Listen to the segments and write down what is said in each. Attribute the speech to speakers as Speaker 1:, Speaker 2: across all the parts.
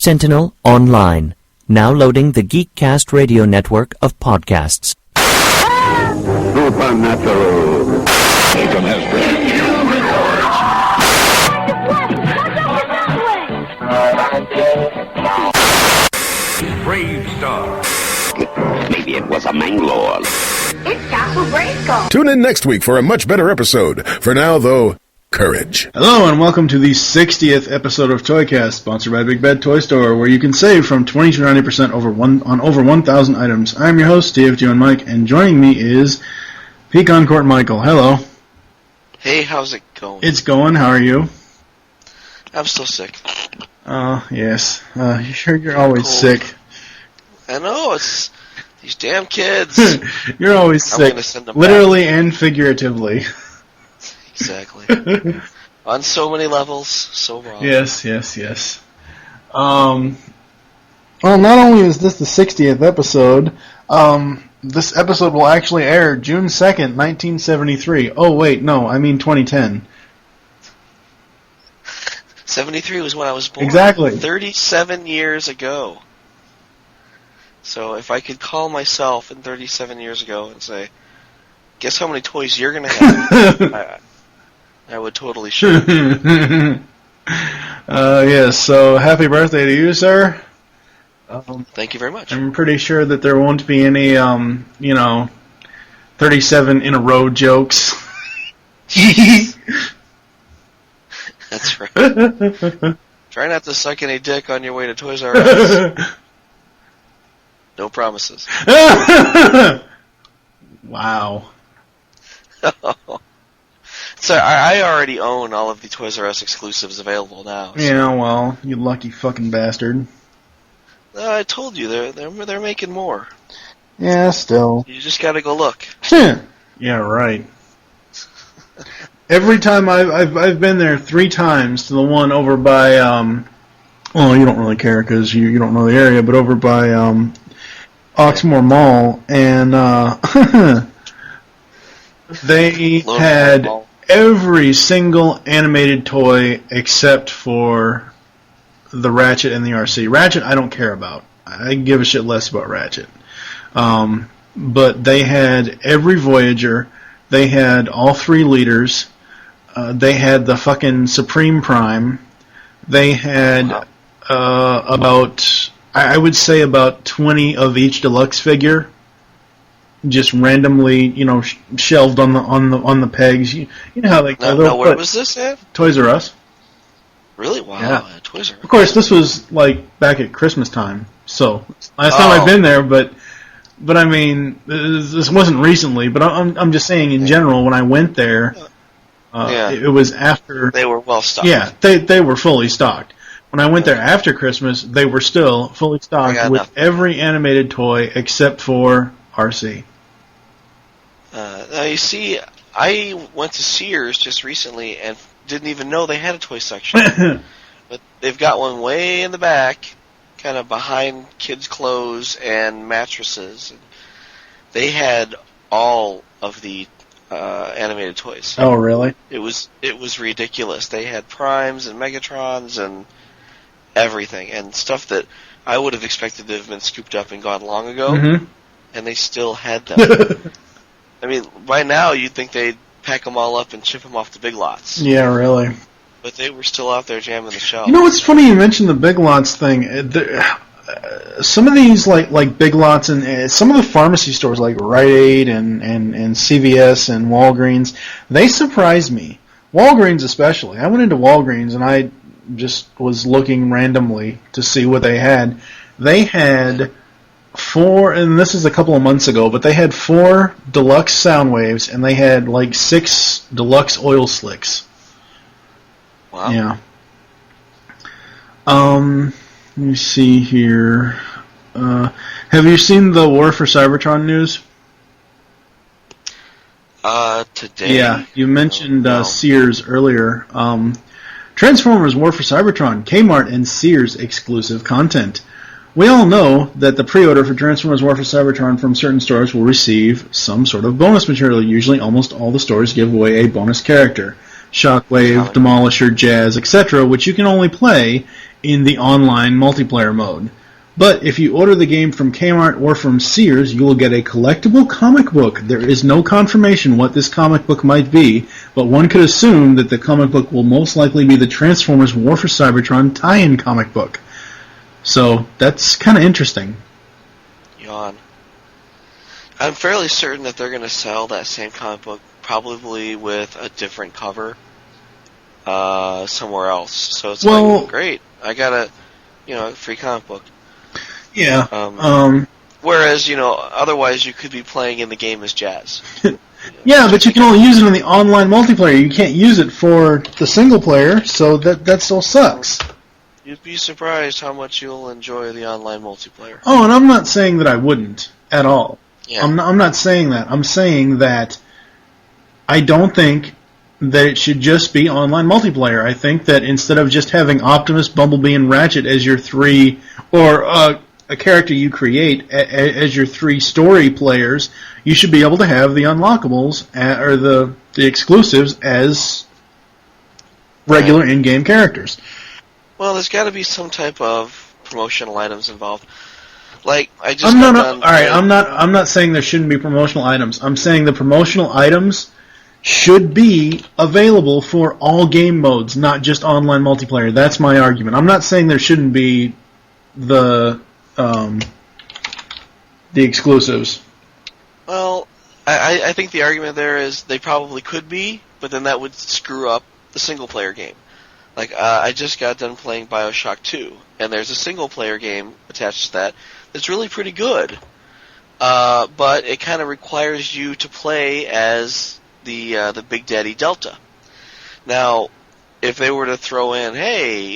Speaker 1: Sentinel Online. Now loading the GeekCast radio network of podcasts.
Speaker 2: Supernatural. Welcome, Brave Star. Maybe it was a Manglore.
Speaker 3: It's Castle Grayskull.
Speaker 4: Tune in next week for a much better episode. For now, though, courage.
Speaker 5: Hello and welcome to the 60th episode of ToyCast, sponsored by Big Bad Toy Store, where you can save from 20 to 90% on over 1,000 items. I'm your host, TFG and Mike, and joining me is Pecan Court Michael. Hello.
Speaker 6: Hey, how's it going?
Speaker 5: It's going. How are you?
Speaker 6: I'm still sick.
Speaker 5: Oh, yes. You're always
Speaker 6: Cold.
Speaker 5: sick.
Speaker 6: I know, it's these damn kids.
Speaker 5: You're always sick,
Speaker 6: gonna send them
Speaker 5: literally
Speaker 6: back.
Speaker 5: and figuratively.
Speaker 6: Exactly. On so many levels, so wrong.
Speaker 5: Yes. Well, not only is this the 60th episode, this episode will actually air June 2nd, 1973. Oh, wait, no, I mean 2010.
Speaker 6: 73 was when I was born.
Speaker 5: Exactly.
Speaker 6: 37 years ago. So if I could call myself in 37 years ago and say, guess how many toys you're going to have, I would totally shoot.
Speaker 5: Yes, so happy birthday to you, sir.
Speaker 6: Thank you very much.
Speaker 5: I'm pretty sure that there won't be any, 37 in a row jokes.
Speaker 6: That's right. Try not to suck any dick on your way to Toys R Us. No promises.
Speaker 5: Wow.
Speaker 6: So I already own all of the Toys R Us exclusives available now. So.
Speaker 5: Yeah, well, you lucky fucking bastard.
Speaker 6: I told you they're making more.
Speaker 5: Yeah, still.
Speaker 6: You just gotta go look.
Speaker 5: Yeah, right. Every time I've been there 3 times to the one over by well, you don't really care because you don't know the area, but over by Oxmoor Mall, and they had every single animated toy except for the Ratchet and the RC. Ratchet I don't care about. I give a shit less about Ratchet. But they had every Voyager. They had all 3 leaders. They had the fucking Supreme Prime. They had about, I would say about 20 of each deluxe figure, just randomly, shelved on the pegs. You know how they
Speaker 6: Now where was this at?
Speaker 5: Toys R Us.
Speaker 6: Really? Wow.
Speaker 5: Yeah.
Speaker 6: Toys R Us.
Speaker 5: Of course, this was like back at Christmas time, so last time I've been there, but I mean, this wasn't recently. But I'm just saying in general, when I went there, it was after
Speaker 6: they were well stocked.
Speaker 5: Yeah, they were fully stocked. When I went there after Christmas, they were still fully stocked with every animated toy except for RC.
Speaker 6: Now you see, I went to Sears just recently and didn't even know they had a toy section. But they've got one way in the back, kind of behind kids' clothes and mattresses. They had all of the animated toys.
Speaker 5: Oh, really?
Speaker 6: It was ridiculous. They had Primes and Megatrons and everything, and stuff that I would have expected to have been scooped up and gone long ago, and they still had them. I mean, by now you'd think they'd pack them all up and ship them off to Big Lots.
Speaker 5: Yeah, really.
Speaker 6: But they were still out there jamming the shelves.
Speaker 5: You know what's funny? You mentioned the Big Lots thing. Some of these, like Big Lots, and some of the pharmacy stores, like Rite Aid and CVS and Walgreens, they surprised me. Walgreens especially. I went into Walgreens and I just was looking randomly to see what they had. They had 4, and this is a couple of months ago, but they had 4 deluxe sound waves, and they had like 6 deluxe oil slicks.
Speaker 6: Wow.
Speaker 5: Yeah. Let me see here. Have you seen the War for Cybertron news?
Speaker 6: Today?
Speaker 5: Yeah, you mentioned Sears earlier. Transformers War for Cybertron, Kmart and Sears exclusive content. We all know that the pre-order for Transformers War for Cybertron from certain stores will receive some sort of bonus material. Usually almost all the stores give away a bonus character. Shockwave, Demolisher, Jazz, etc., which you can only play in the online multiplayer mode. But if you order the game from Kmart or from Sears, you will get a collectible comic book. There is no confirmation what this comic book might be, but one could assume that the comic book will most likely be the Transformers War for Cybertron tie-in comic book. So that's kind of interesting.
Speaker 6: Yawn. I'm fairly certain that they're going to sell that same comic book, probably with a different cover, somewhere else. So it's like, great, I got a free comic book.
Speaker 5: Yeah.
Speaker 6: Whereas, otherwise you could be playing in the game as Jazz.
Speaker 5: Yeah, but you can only use it in the online multiplayer. You can't use it for the single player, so that still sucks.
Speaker 6: You'd be surprised how much you'll enjoy the online multiplayer.
Speaker 5: Oh, and I'm not saying that I wouldn't at all.
Speaker 6: Yeah.
Speaker 5: I'm not saying that. I'm saying that I don't think that it should just be online multiplayer. I think that instead of just having Optimus, Bumblebee, and Ratchet as your three, or a character you create as your three story players, you should be able to have the unlockables or the exclusives as regular in-game characters.
Speaker 6: Well, there's got to be some type of promotional items involved. Like
Speaker 5: I'm not saying there shouldn't be promotional items. I'm saying the promotional items should be available for all game modes, not just online multiplayer. That's my argument. I'm not saying there shouldn't be the exclusives.
Speaker 6: Well, I think the argument there is they probably could be, but then that would screw up the single-player game. Like, I just got done playing BioShock 2, and there's a single-player game attached to that that's really pretty good. But it kind of requires you to play as the Big Daddy Delta. Now, if they were to throw in, hey,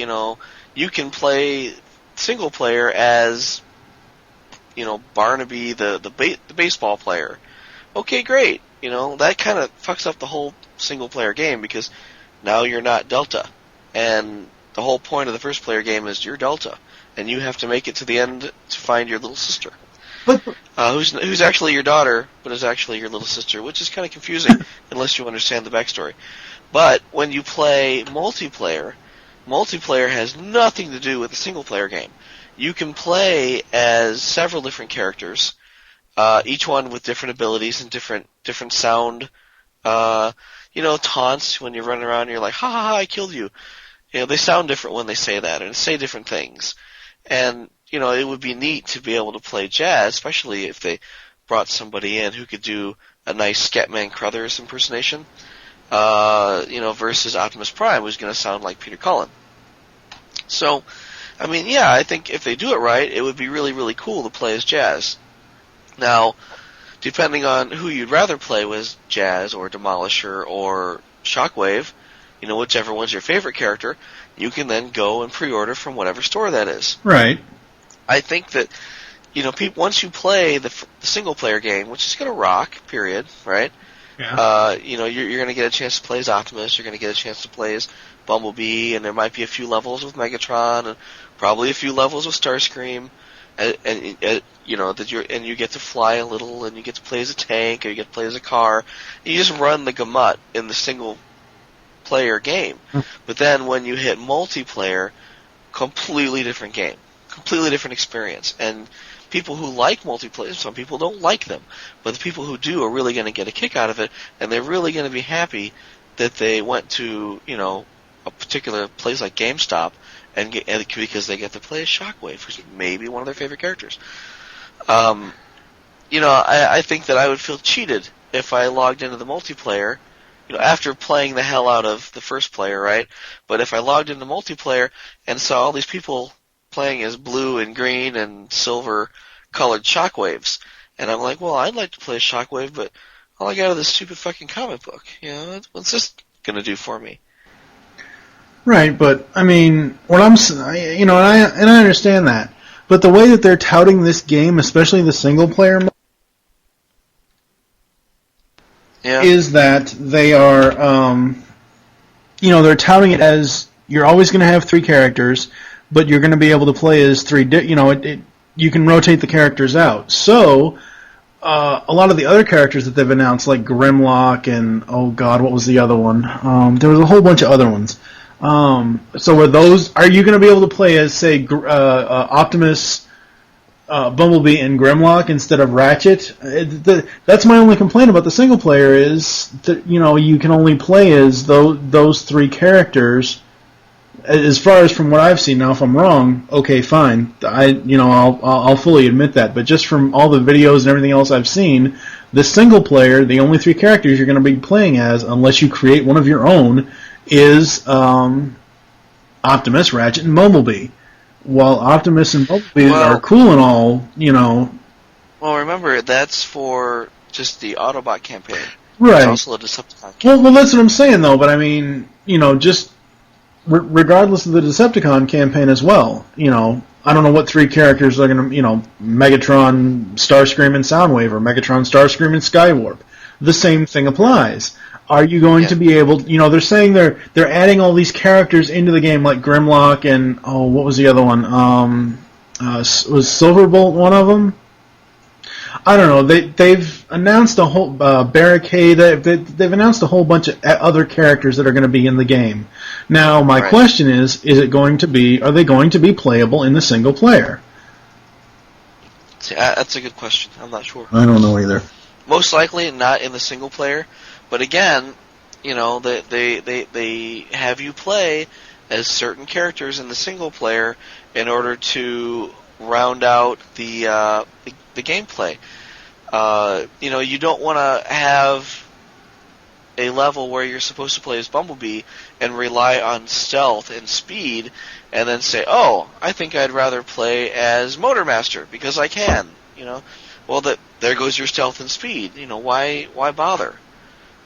Speaker 6: you can play single-player as, Barnaby, the baseball player. Okay, great. That kind of fucks up the whole single-player game because now you're not Delta. And the whole point of the first player game is you're Delta, and you have to make it to the end to find your little sister, who's actually your daughter, but is actually your little sister, which is kind of confusing unless you understand the backstory. But when you play multiplayer has nothing to do with the single-player game. You can play as several different characters, each one with different abilities and different sound. Taunts when you're running around and you're like, ha ha ha, I killed you. They sound different when they say that and say different things. And, it would be neat to be able to play Jazz, especially if they brought somebody in who could do a nice Scatman Crothers impersonation, versus Optimus Prime, who's going to sound like Peter Cullen. So, I think if they do it right, it would be really, really cool to play as Jazz. Now, depending on who you'd rather play with, Jazz or Demolisher or Shockwave, whichever one's your favorite character, you can then go and pre-order from whatever store that is.
Speaker 5: Right.
Speaker 6: I think that, once you play the single-player game, which is going to rock, period, right?
Speaker 5: Yeah.
Speaker 6: You're going to get a chance to play as Optimus, you're going to get a chance to play as Bumblebee, and there might be a few levels with Megatron, and probably a few levels with Starscream. And you get to fly a little, and you get to play as a tank, or you get to play as a car. And you just run the gamut in the single-player game. But then when you hit multiplayer, completely different game, completely different experience. And people who like multiplayer, some people don't like them, but the people who do are really going to get a kick out of it, and they're really going to be happy that they went to a particular place like GameStop. And because they get to play as Shockwave, who's maybe one of their favorite characters. I think that I would feel cheated if I logged into the multiplayer, after playing the hell out of the first player, right? But if I logged into multiplayer and saw all these people playing as blue and green and silver colored Shockwaves, and I'm like, well, I'd like to play as Shockwave, but all I got is this stupid fucking comic book. What's this going to do for me?
Speaker 5: Right, but what I'm, and I understand that, but the way that they're touting this game, especially the single player mode, is that they are, they're touting it as you're always going to have three characters, but you're going to be able to play as three. You can rotate the characters out. So a lot of the other characters that they've announced, like Grimlock and, oh god, what was the other one? There was a whole bunch of other ones. So are you going to be able to play as, say, Optimus, Bumblebee, and Grimlock instead of Ratchet? That's my only complaint about the single player is that, you can only play as those three characters. As far as from what I've seen, now if I'm wrong, okay, fine. I'll fully admit that. But just from all the videos and everything else I've seen, the single player, the only three characters you're going to be playing as, unless you create one of your own, is Optimus, Ratchet, and Bumblebee. While Optimus and Bumblebee are cool and all,
Speaker 6: Well, remember, that's for just the Autobot campaign.
Speaker 5: Right.
Speaker 6: It's also a Decepticon campaign.
Speaker 5: Well, that's what I'm saying, though. But I mean, just regardless of the Decepticon campaign as well, I don't know what three characters are going to, Megatron, Starscream, and Soundwave, or Megatron, Starscream, and Skywarp. The same thing applies. Are you going to be able? They're saying they're adding all these characters into the game, like Grimlock and what was the other one? Was Silverbolt one of them? I don't know. They've announced a whole Barricade. They've announced a whole bunch of other characters that are going to be in the game. Now, my question is it going to be? Are they going to be playable in the single player?
Speaker 6: See, that's a good question. I'm not sure.
Speaker 5: I don't know either.
Speaker 6: Most likely not in the single player. But again, they have you play as certain characters in the single player in order to round out the gameplay. You don't want to have a level where you're supposed to play as Bumblebee and rely on stealth and speed, and then say, "Oh, I think I'd rather play as Motormaster because I can." Well, there goes your stealth and speed. Why bother?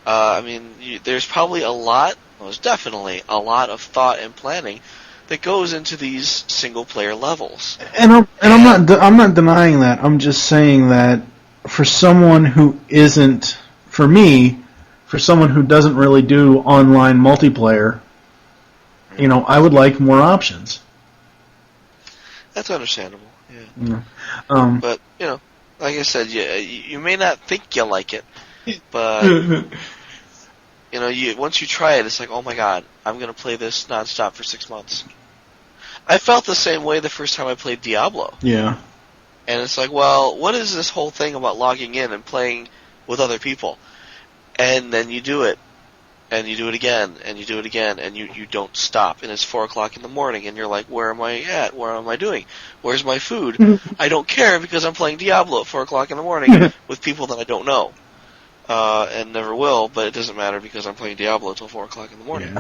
Speaker 6: There's probably there's definitely a lot of thought and planning that goes into these single-player levels.
Speaker 5: And I'm not denying that. I'm just saying that for someone who isn't, for me, for someone who doesn't really do online multiplayer, I would like more options.
Speaker 6: That's understandable. Yeah.
Speaker 5: But
Speaker 6: like I said, you may not think you like it, but once you try it, it's like, oh my god, I'm gonna play this nonstop for 6 months. I felt the same way the first time I played Diablo.
Speaker 5: Yeah.
Speaker 6: And it's like, well, what is this whole thing about logging in and playing with other people? And then you do it, and you do it again, and you do it again, and you don't stop. And it's 4 o'clock in the morning, and you're like, where am I at? What am I doing? Where's my food? I don't care because I'm playing Diablo at 4 o'clock in the morning with people that I don't know. And never will, but it doesn't matter because I'm playing Diablo until 4 o'clock in the morning.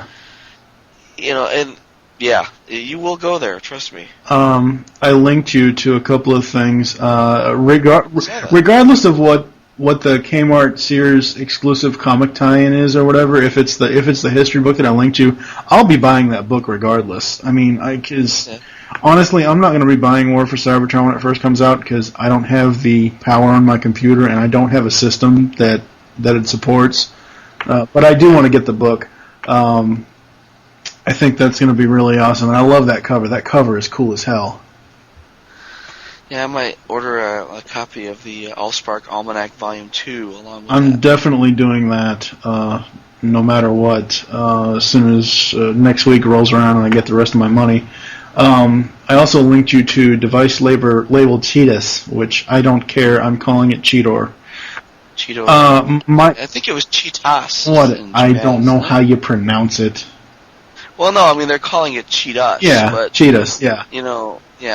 Speaker 5: Yeah.
Speaker 6: You will go there, trust me.
Speaker 5: I linked you to a couple of things. Regardless of what the Kmart Sears exclusive comic tie-in is or whatever, if it's the history book that I linked you, I'll be buying that book regardless. I mean, honestly, I'm not going to be buying War for Cybertron when it first comes out because I don't have the power on my computer and I don't have a system that it supports. But I do want to get the book. I think that's going to be really awesome, and I love that cover. That cover is cool as hell.
Speaker 6: Yeah, I might order a copy of the Allspark Almanac Volume 2 along with
Speaker 5: I'm definitely doing that, no matter what, as soon as next week rolls around and I get the rest of my money. I also linked you to device labeled Cheetus, which I don't care. I'm calling it Cheetor.
Speaker 6: Cheetor.
Speaker 5: I
Speaker 6: think it was Cheetas.
Speaker 5: What? I don't know how you pronounce it.
Speaker 6: Well, no, I mean they're calling it Cheetus.
Speaker 5: Yeah,
Speaker 6: but,
Speaker 5: Cheetus. Yeah.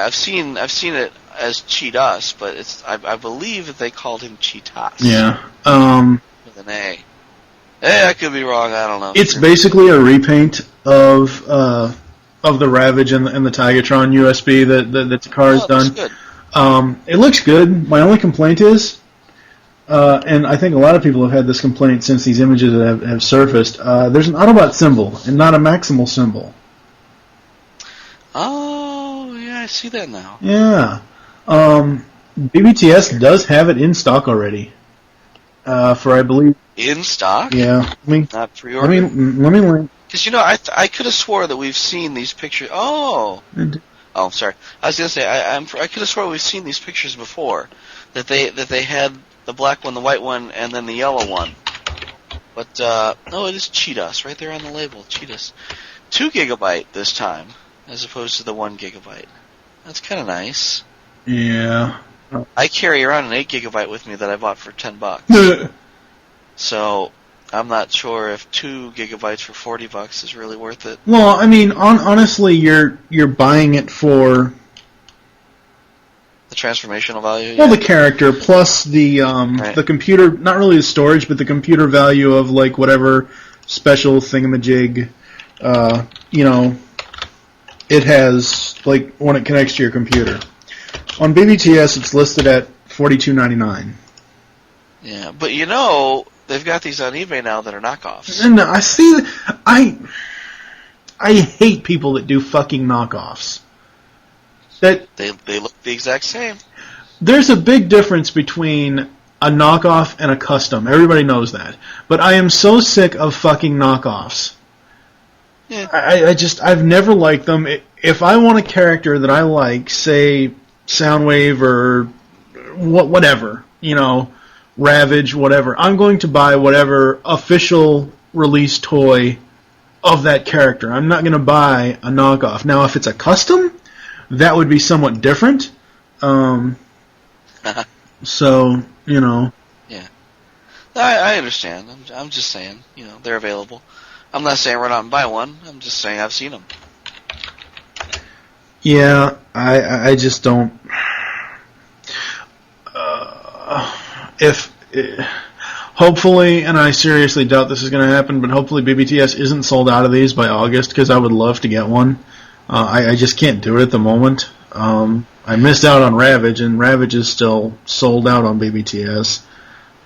Speaker 6: I've seen it as Cheetus, but I believe that they called him Cheetas.
Speaker 5: Yeah.
Speaker 6: With an A. I could be wrong. I don't know.
Speaker 5: It's basically a repaint of the Ravage and the Tigatron USB that Takara's done.
Speaker 6: Good.
Speaker 5: It looks good. My only complaint is, and I think a lot of people have had this complaint since these images have surfaced, there's an Autobot symbol and not a Maximal symbol.
Speaker 6: Oh, yeah, I see that now.
Speaker 5: Yeah. BBTS does have it in stock already. For, I believe...
Speaker 6: In stock?
Speaker 5: Yeah.
Speaker 6: Not pre-order?
Speaker 5: Let me link.
Speaker 6: Because, I could have swore that we've seen these pictures. Oh, sorry. I was going to say, I could have swore we've seen these pictures before. That they had the black one, the white one, and then the yellow one. But, no, it is Cheetahs, right there on the label, Cheetahs. 2 GB this time, as opposed to the 1 GB. That's kind of nice.
Speaker 5: Yeah.
Speaker 6: I carry around an 8 GB with me that I bought for $10. So, I'm not sure if 2 GB for $40 is really worth it.
Speaker 5: Well, I mean, honestly, you're buying it for
Speaker 6: the transformational value.
Speaker 5: Well, the character plus the the computer, not really the storage, but the computer value of like whatever special thingamajig, it has like when it connects to your computer. On BBTS, it's listed at $42.99.
Speaker 6: Yeah, but they've got these on eBay now that are knockoffs.
Speaker 5: And I see, I hate people that do fucking knockoffs. That
Speaker 6: they look the exact same.
Speaker 5: There's a big difference between a knockoff and a custom. Everybody knows that. But I am so sick of fucking knockoffs.
Speaker 6: Yeah.
Speaker 5: I've never liked them. If I want a character that I like, say Soundwave or whatever, Ravage, whatever, I'm going to buy whatever official release toy of that character. I'm not going to buy a knockoff. Now, if it's a custom, that would be somewhat different. So,
Speaker 6: Yeah. I understand. I'm just saying, they're available. I'm not saying run out and buy one. I'm just saying I've seen them.
Speaker 5: Yeah, I just don't... hopefully, and I seriously doubt this is going to happen, but hopefully BBTS isn't sold out of these by August, because I would love to get one. I just can't do it at the moment. I missed out on Ravage, and Ravage is still sold out on BBTS.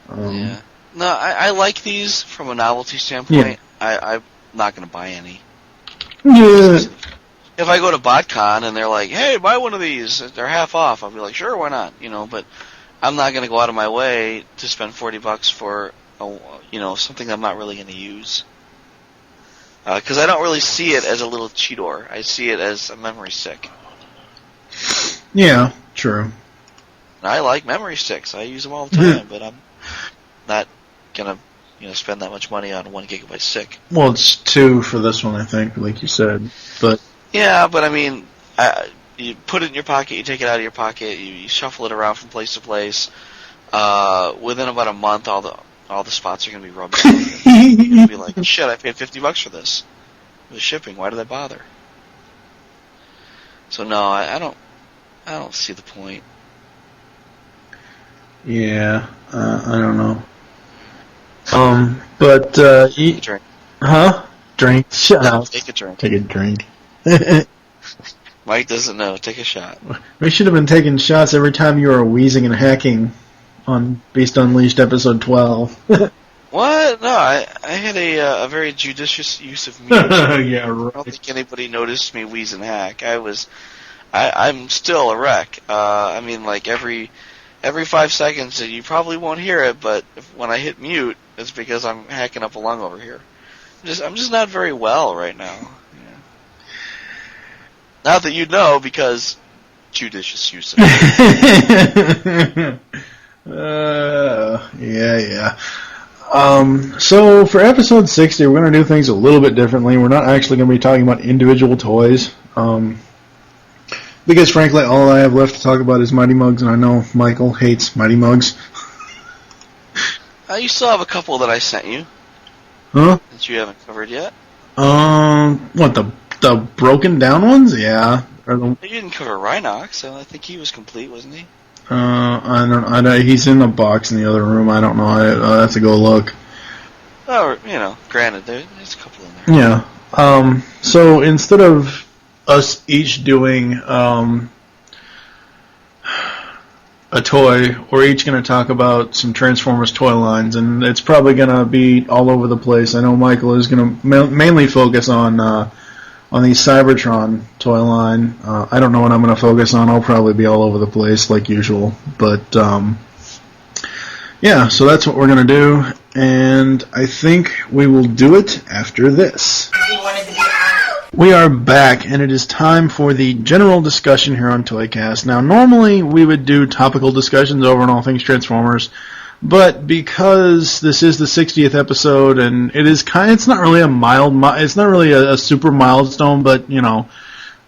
Speaker 6: Yeah. No, I like these from a novelty standpoint. Yeah. I'm not going to buy any.
Speaker 5: Yeah.
Speaker 6: If I go to BotCon and they're like, hey, buy one of these, they're half off, I'll be like, sure, why not? But I'm not going to go out of my way to spend $40 for, something I'm not really going to use. Because I don't really see it as a little Cheetor. I see it as a memory stick.
Speaker 5: Yeah, true.
Speaker 6: I like memory sticks. I use them all the time, but I'm not going to spend that much money on a 1 GB stick.
Speaker 5: Well, it's 2 for this one, I think, like you said. But
Speaker 6: yeah, but I mean, you put it in your pocket, you take it out of your pocket, you shuffle it around from place to place. Within about a month, all the spots are going to be rubbed out. You're going to be like, shit, I paid $50 for this. With shipping, why did I bother? So no, I don't see the point.
Speaker 5: Yeah, I don't know. But
Speaker 6: take a drink.
Speaker 5: Huh? Drink? Shut up.
Speaker 6: Take a drink.
Speaker 5: Take a drink.
Speaker 6: Mike doesn't know. Take a shot.
Speaker 5: We should have been taking shots every time you were wheezing and hacking on Beast Unleashed episode 12.
Speaker 6: What? No, I had a very judicious use of mute.
Speaker 5: Yeah, right.
Speaker 6: I don't think anybody noticed me wheeze and hack. I'm still a wreck. I mean, like every 5 seconds, you probably won't hear it, but when I hit mute, it's because I'm hacking up a lung over here. I'm just not very well right now. Yeah. Not that you'd know, because judicious use of it.
Speaker 5: Yeah. So for episode 60, we're going to do things a little bit differently. We're not actually going to be talking about individual toys. Because frankly, all I have left to talk about is Mighty Mugs, and I know Michael hates Mighty Mugs.
Speaker 6: You still have a couple that I sent you.
Speaker 5: Huh?
Speaker 6: That you haven't covered yet.
Speaker 5: What, the broken down ones? Yeah.
Speaker 6: You didn't cover Rhinox, so I think he was complete, wasn't he?
Speaker 5: I don't. He's in the box in the other room. I don't know. I have to go look.
Speaker 6: Oh, granted, there's a couple in there.
Speaker 5: Yeah. So instead of us each doing a toy, we're each going to talk about some Transformers toy lines, and it's probably going to be all over the place. I know Michael is going to mainly focus on the Cybertron toy line. I don't know what I'm going to focus on. I'll probably be all over the place like usual. But yeah, so that's what we're going to do, and I think we will do it after this. We are back, and it is time for the general discussion here on ToyCast. Now, normally we would do topical discussions over on all things Transformers, But because this is the 60th episode, and it's not really it's not really a super milestone, but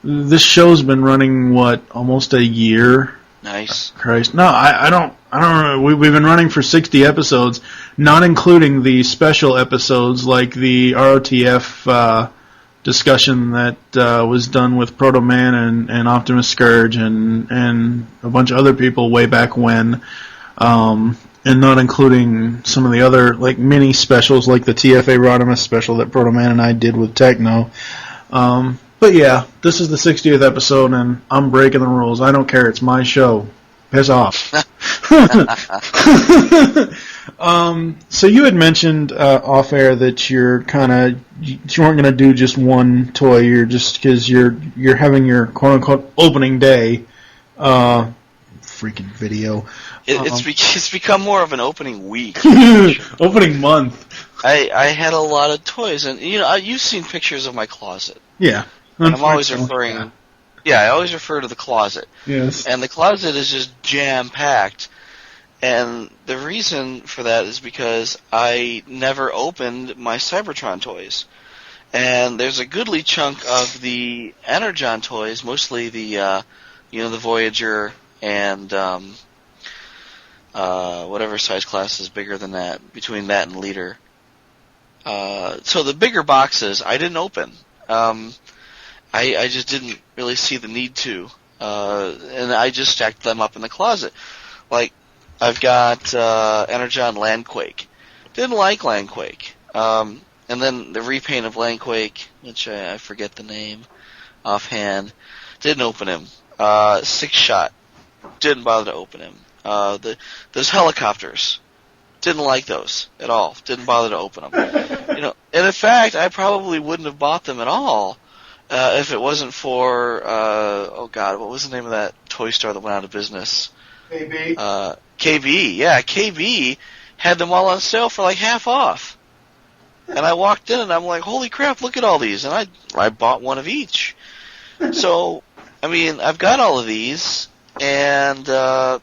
Speaker 5: this show's been running almost a year.
Speaker 6: Nice.
Speaker 5: Christ, no, I don't know. We've been running for 60 episodes, not including the special episodes like the ROTF discussion that was done with Proto Man and Optimus Scourge and a bunch of other people way back when, and not including some of the other mini specials like the TFA Rodimus special that Proto Man and I did with Techno. But yeah, this is the 60th episode, and I'm breaking the rules. I don't care. It's my show. Piss off. So you had mentioned off air that you weren't going to do just one toy. You're just because you're having your quote unquote opening day. Freaking video.
Speaker 6: It's become more of an opening week.
Speaker 5: Opening month.
Speaker 6: I had a lot of toys, and you've seen pictures of my closet.
Speaker 5: Yeah.
Speaker 6: And I'm always referring. Yeah, I always refer to the closet.
Speaker 5: Yes.
Speaker 6: And the closet is just jam-packed. And the reason for that is because I never opened my Cybertron toys. And there's a goodly chunk of the Energon toys, mostly the Voyager and whatever size class is bigger than that, between that and Leader. So the bigger boxes I didn't open. I just didn't really see the need to. And I just stacked them up in the closet. Like, I've got Energon Landquake. Didn't like Landquake. And then the repaint of Landquake, which I forget the name offhand, didn't open him. Six Shot, didn't bother to open him. Those helicopters, didn't like those at all. Didn't bother to open them. And in fact, I probably wouldn't have bought them at all if it wasn't for what was the name of that toy store that went out of business?
Speaker 5: KB.
Speaker 6: KB, yeah, KB had them all on sale for like half off. And I walked in and I'm like, holy crap, look at all these. And I bought one of each. So, I mean, I've got all of these, and, I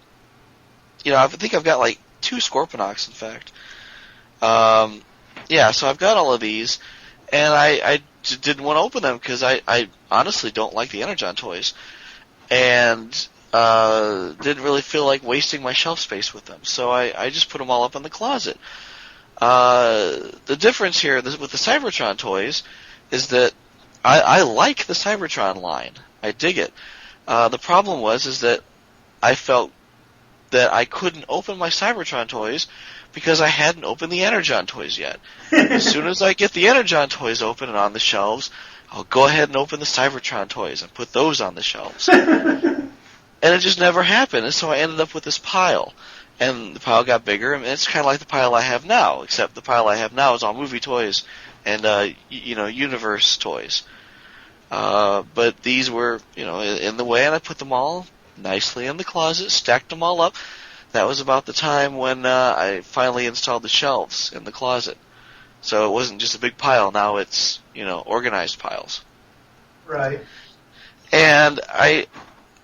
Speaker 6: think I've got like 2 Scorponok's, in fact. So I've got all of these, and I didn't want to open them because I honestly don't like the Energon toys. And didn't really feel like wasting my shelf space with them. So I just put them all up in the closet. The difference here with the Cybertron toys is that I like the Cybertron line. I dig it. The problem is that I felt that I couldn't open my Cybertron toys because I hadn't opened the Energon toys yet. As soon as I get the Energon toys open and on the shelves, I'll go ahead and open the Cybertron toys and put those on the shelves. And it just never happened, and so I ended up with this pile. And the pile got bigger, and it's kind of like the pile I have now, except the pile I have now is all movie toys and, universe toys. But these were, in the way, and I put them all nicely in the closet, stacked them all up. That was about the time when I finally installed the shelves in the closet. So it wasn't just a big pile, now it's, organized piles.
Speaker 5: Right.
Speaker 6: And I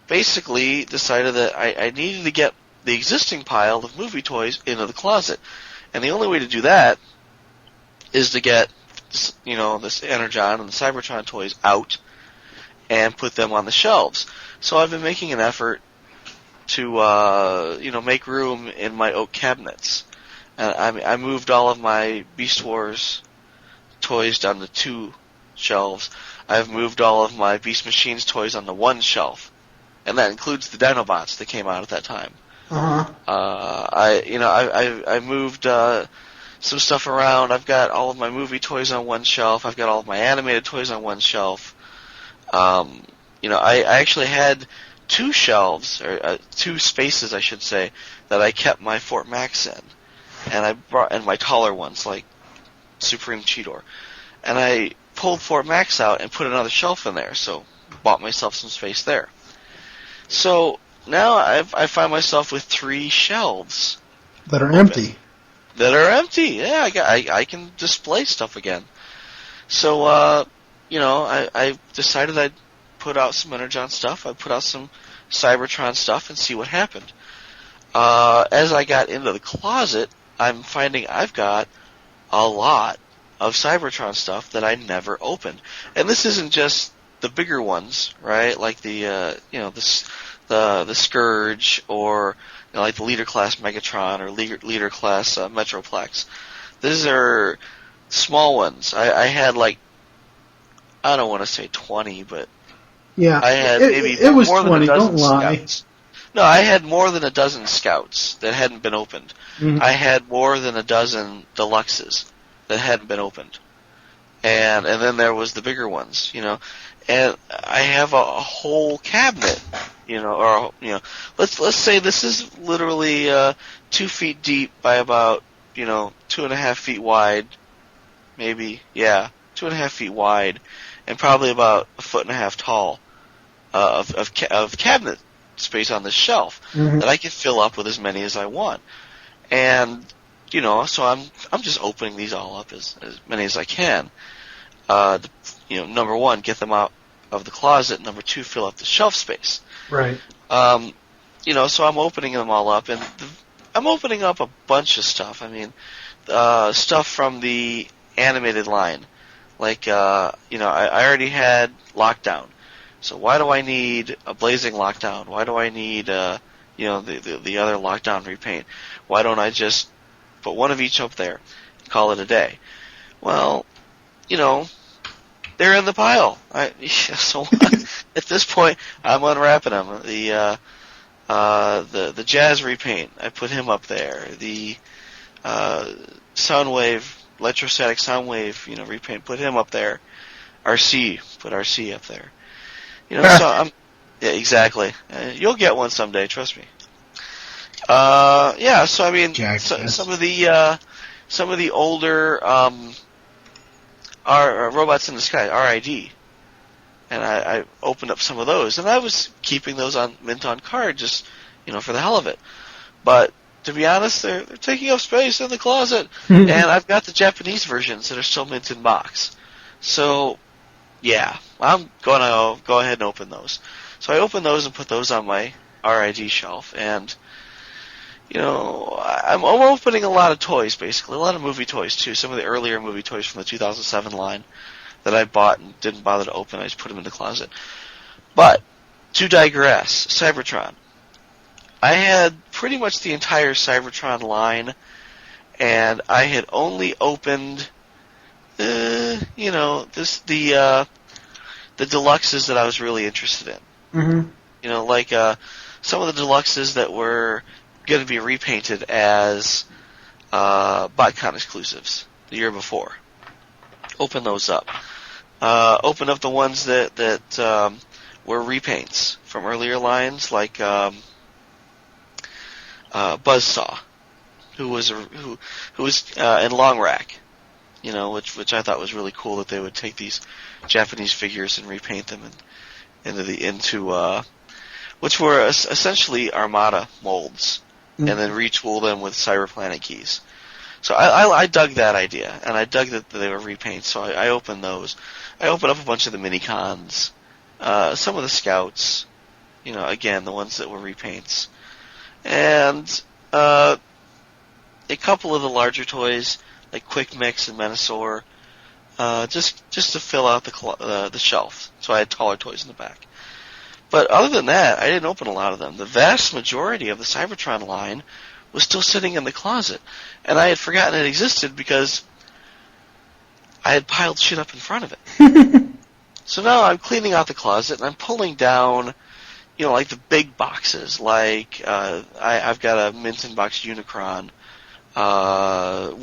Speaker 6: basically decided that I needed to get the existing pile of movie toys into the closet. And the only way to do that is to get, this Energon and the Cybertron toys out and put them on the shelves. So I've been making an effort to, make room in my oak cabinets. And I moved all of my Beast Wars toys down to 2 shelves. I've moved all of my Beast Machines toys onto 1 shelf. And that includes the Dinobots that came out at that time.
Speaker 5: Uh-huh.
Speaker 6: I moved some stuff around. I've got all of my movie toys on 1 shelf. I've got all of my animated toys on 1 shelf. I actually had 2 shelves, or 2 spaces, I should say, that I kept my Fort Max in. And my taller ones, like Supreme Cheetor. And I pulled Fort Max out and put another shelf in there, so bought myself some space there. So now I find myself with 3 shelves
Speaker 5: that are empty.
Speaker 6: Yeah, I can display stuff again. So I decided I'd put out some Energon stuff. I put out some Cybertron stuff and see what happened. as I got into the closet, I'm finding I've got a lot of Cybertron stuff that I never opened. And this isn't just the bigger ones, right? Like the Scourge, or like the Leader Class Megatron, or Leader Class Metroplex. These are small ones. I had like, I don't want to say 20, but
Speaker 5: Yeah,
Speaker 6: I had
Speaker 5: it was
Speaker 6: more
Speaker 5: 20.
Speaker 6: than a dozen
Speaker 5: Don't lie.
Speaker 6: Scouts. No, I had more than a dozen Scouts that hadn't been opened.
Speaker 5: Mhm.
Speaker 6: I had more than a dozen Deluxes that hadn't been opened, and then there was the bigger ones, And I have a whole cabinet, or let's say this is literally 2 feet deep by about 2.5 feet wide, maybe 2.5 feet wide, and probably about 1.5 feet tall of cabinet space on this shelf that I can fill up with as many as I want. And so I'm just opening these all up as many as I can. Number one, get them out of the closet. Number two, fill up the shelf space.
Speaker 5: Right.
Speaker 6: So I'm opening them all up, and I'm opening up a bunch of stuff. I mean, stuff from the animated line, like I already had Lockdown. So why do I need a Blazing Lockdown? Why do I need the other Lockdown repaint? Why don't I just put one of each up there and call it a day? Well, they're in the pile. So at this point, I'm unwrapping them. The Jazz repaint, I put him up there. The Soundwave, Electrostatic Soundwave, repaint, put him up there. RC, put RC up there. So yeah, exactly. You'll get one someday, trust me. So I mean, some of the older Robots in the Sky, RID, and I opened up some of those, and I was keeping those on mint on card just for the hell of it. But to be honest, they're taking up space in the closet, and I've got the Japanese versions that are still mint in box. So yeah, I'm going to go ahead and open those. So I opened those and put those on my RID shelf, and I'm opening a lot of toys, basically. A lot of movie toys, too. Some of the earlier movie toys from the 2007 line that I bought and didn't bother to open. I just put them in the closet. But, to digress, Cybertron. I had pretty much the entire Cybertron line, and I had only opened, the deluxes that I was really interested in.
Speaker 5: Mm-hmm.
Speaker 6: Some of the deluxes that were going to be repainted as BotCon exclusives the year before. Open those up. Open up the ones that were repaints from earlier lines, like Buzzsaw, who was in Long Rack, which I thought was really cool that they would take these Japanese figures and repaint them into which were essentially Armada molds. And then retool them with Cyberplanet keys. So I dug that idea, and I dug that they were repaints, so I opened those. I opened up a bunch of the mini-cons, some of the Scouts, again, the ones that were repaints. And a couple of the larger toys, like Quick Mix and Menasor, just to fill out the shelf, so I had taller toys in the back. But other than that, I didn't open a lot of them. The vast majority of the Cybertron line was still sitting in the closet. And I had forgotten it existed because I had piled shit up in front of it. So now I'm cleaning out the closet, and I'm pulling down, like the big boxes. Like, I've got a mint in box Unicron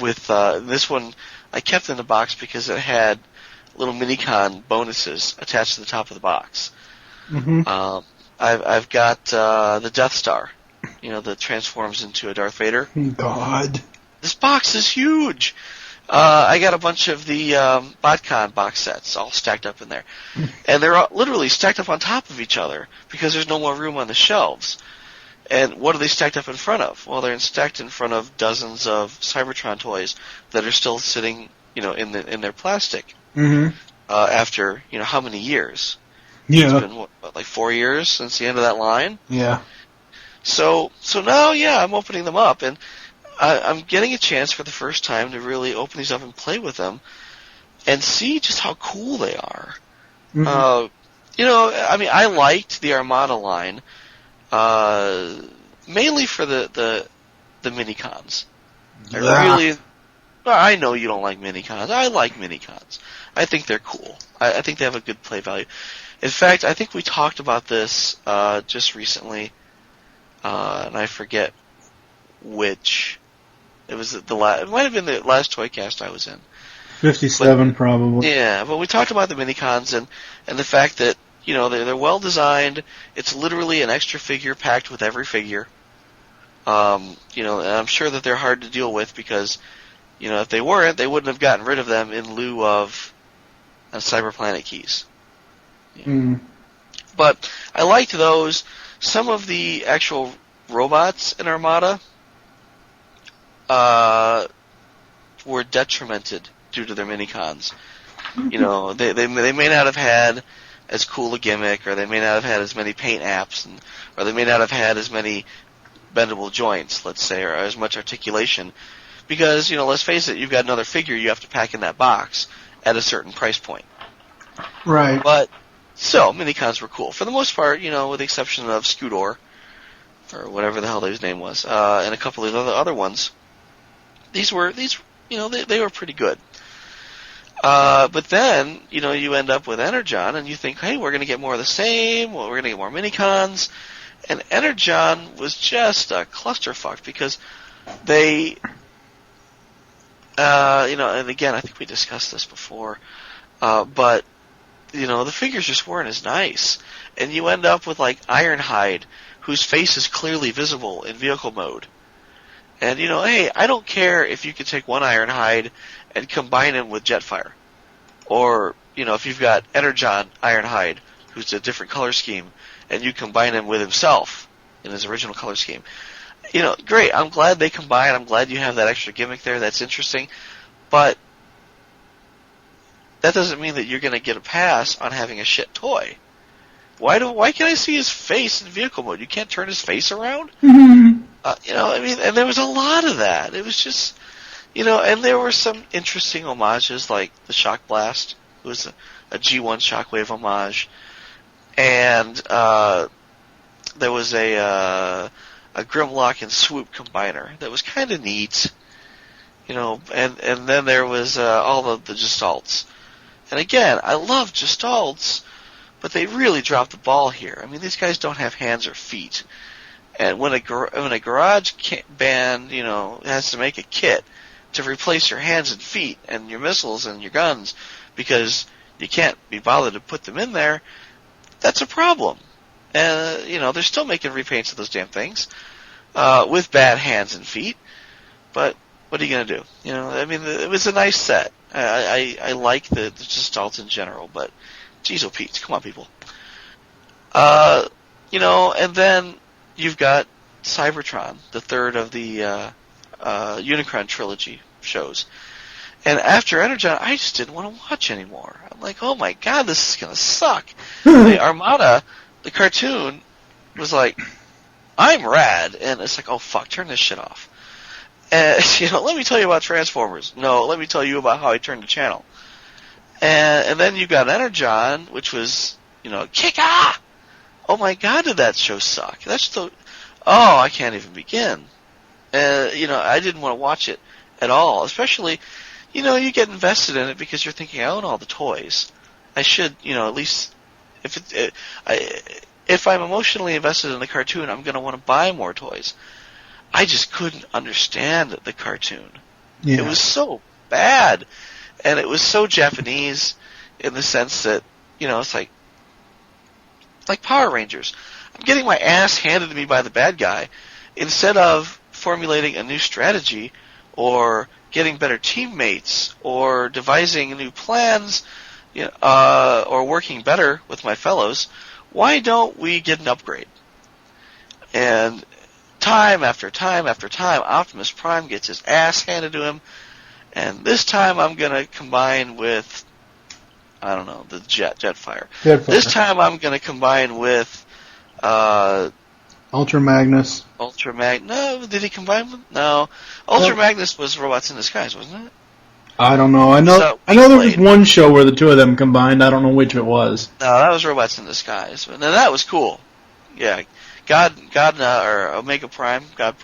Speaker 6: with this one I kept in the box because it had little Minicon bonuses attached to the top of the box.
Speaker 5: Mm-hmm.
Speaker 6: I've got the Death Star, that transforms into a Darth Vader.
Speaker 5: God.
Speaker 6: This box is huge. I got a bunch of the BotCon box sets all stacked up in there. And they're all literally stacked up on top of each other because there's no more room on the shelves. And what are they stacked up in front of? Well, they're stacked in front of dozens of Cybertron toys that are still sitting, in their plastic.
Speaker 5: Mm-hmm.
Speaker 6: After, how many years?
Speaker 5: Yeah.
Speaker 6: It's been, like 4 years since the end of that line?
Speaker 5: Yeah.
Speaker 6: So now, yeah, I'm opening them up, and I'm getting a chance for the first time to really open these up and play with them and see just how cool they are.
Speaker 5: Mm-hmm.
Speaker 6: I mean, I liked the Armada line, mainly for the mini-cons. I know you don't like mini-cons. I like mini-cons. I think they're cool. I think they have a good play value. In fact, I think we talked about this just recently, and I forget which. It was it might have been the last ToyCast I was in.
Speaker 5: 57, probably.
Speaker 6: Yeah, but we talked about the mini-cons and the fact that, they're well designed. It's literally an extra figure packed with every figure. And I'm sure that they're hard to deal with because, if they weren't, they wouldn't have gotten rid of them in lieu of Cyberplanet keys. Yeah.
Speaker 5: Mm.
Speaker 6: But I liked those. Some of the actual robots in Armada were detrimented due to their mini-cons. They may not have had as cool a gimmick, or they may not have had as many paint apps, or they may not have had as many bendable joints, let's say, or as much articulation. Because, let's face it, you've got another figure you have to pack in that box at a certain price point.
Speaker 5: Right.
Speaker 6: But, mini-cons were cool. For the most part, with the exception of Scudor, or whatever the hell his name was, and a couple of the other ones, they were pretty good. But then, you end up with Energon, and you think, hey, we're going to get more of the same, we're going to get more mini-cons, and Energon was just a clusterfuck, because they, and again, I think we discussed this before, but, the figures just weren't as nice, and you end up with, like, Ironhide, whose face is clearly visible in vehicle mode. And, hey, I don't care if you can take one Ironhide and combine him with Jetfire. Or, if you've got Energon Ironhide, who's a different color scheme, and you combine him with himself in his original color scheme. Great, I'm glad they combine, I'm glad you have that extra gimmick there, that's interesting. But that doesn't mean that you're going to get a pass on having a shit toy. Why can't I see his face in vehicle mode? You can't turn his face around? And there was a lot of that. It was just, and there were some interesting homages, like the Shock Blast, who was a G1 Shockwave homage, and there was a Grimlock and Swoop combiner that was kind of neat, and then there was all of the Gestalts. And again, I love Gestalts, but they really dropped the ball here. I mean, these guys don't have hands or feet. And when a garage band, has to make a kit to replace your hands and feet and your missiles and your guns because you can't be bothered to put them in there, that's a problem. And, they're still making repaints of those damn things with bad hands and feet. But what are you going to do? It was a nice set. I like the Gestalt in general, but geez, oh Pete, come on, people. And then you've got Cybertron, the third of the Unicron trilogy shows. And after Energon, I just didn't want to watch anymore. I'm like, oh my god, this is going to suck. The Armada, the cartoon, was like, I'm rad. And it's like, oh fuck, turn this shit off. And, let me tell you about Transformers. No, let me tell you about how I turned the channel. And then you got Energon, which was, kick-ah! Oh my god, did that show suck. I can't even begin. I didn't want to watch it at all. Especially, you get invested in it because you're thinking, I own all the toys. I should, at least, if I'm emotionally invested in the cartoon, I'm going to want to buy more toys. I just couldn't understand the cartoon. Yeah. It was so bad. And it was so Japanese in the sense that, it's like Power Rangers. I'm getting my ass handed to me by the bad guy. Instead of formulating a new strategy or getting better teammates or devising new plans or working better with my fellows, why don't we get an upgrade? And time after time after time, Optimus Prime gets his ass handed to him. And this time I'm going to combine with, I don't know, the Jetfire. This time I'm going to combine with
Speaker 5: Ultra Magnus.
Speaker 6: No, did he combine with? No. Ultra Magnus was Robots in Disguise, wasn't it?
Speaker 5: I don't know. I know there was one show where the two of them combined. I don't know which it was.
Speaker 6: No, that was Robots in Disguise. But that was cool. Yeah. God, or Omega Prime, God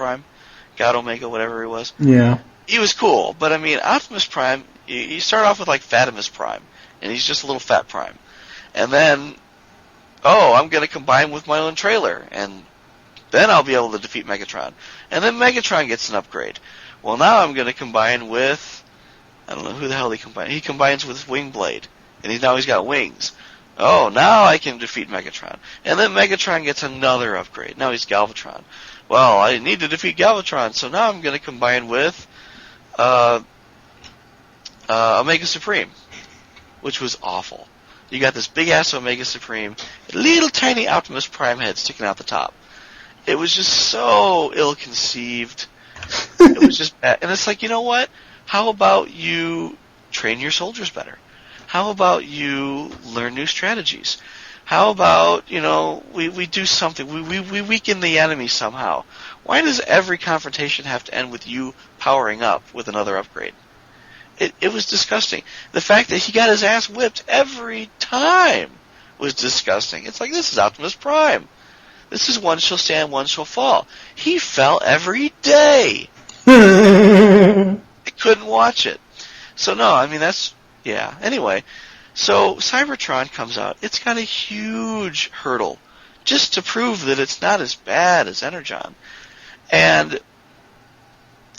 Speaker 6: Omega, whatever he was.
Speaker 5: Yeah.
Speaker 6: He was cool, but I mean, Optimus Prime, you start off with like Fatimus Prime, and he's just a little fat Prime. And then, I'm going to combine with my own trailer, and then I'll be able to defeat Megatron. And then Megatron gets an upgrade. Well, now I'm going to combine with, I don't know who the hell he combines. He combines with Wingblade, and he's got wings. Oh, now I can defeat Megatron. And then Megatron gets another upgrade. Now he's Galvatron. Well, I need to defeat Galvatron, so now I'm going to combine with Omega Supreme, which was awful. You got this big-ass Omega Supreme, a little tiny Optimus Prime head sticking out the top. It was just so ill-conceived. It was just bad. And it's like, you know what? How about you train your soldiers better? How about you learn new strategies? How about, we do something. We weaken the enemy somehow. Why does every confrontation have to end with you powering up with another upgrade? It was disgusting. The fact that he got his ass whipped every time was disgusting. It's like, this is Optimus Prime. This is one shall stand, one shall fall. He fell every day. I couldn't watch it. So no, I mean, Anyway, so Cybertron comes out. It's got a huge hurdle just to prove that it's not as bad as Energon. And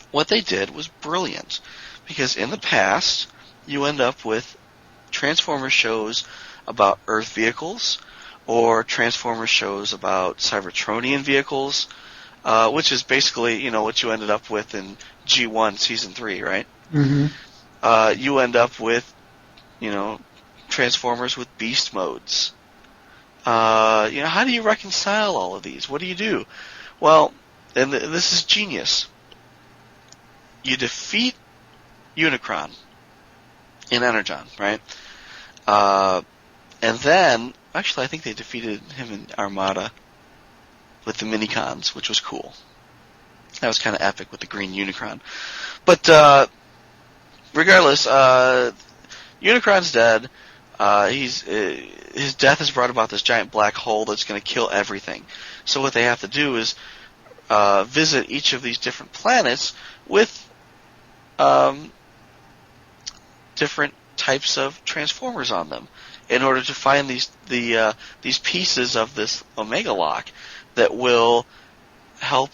Speaker 6: what they did was brilliant. Because in the past, you end up with Transformer shows about Earth vehicles, or Transformer shows about Cybertronian vehicles, which is basically, what you ended up with in G1 Season 3, right? Mm-hmm. You end up with, Transformers with beast modes. How do you reconcile all of these? What do you do? Well, and this is genius. You defeat Unicron in Energon, right? And then, actually, I think they defeated him in Armada with the Minicons, which was cool. That was kind of epic with the green Unicron. But regardless, Unicron's dead. His death has brought about this giant black hole that's going to kill everything. So what they have to do is visit each of these different planets with different types of Transformers on them in order to find these pieces of this Omega Lock that will help,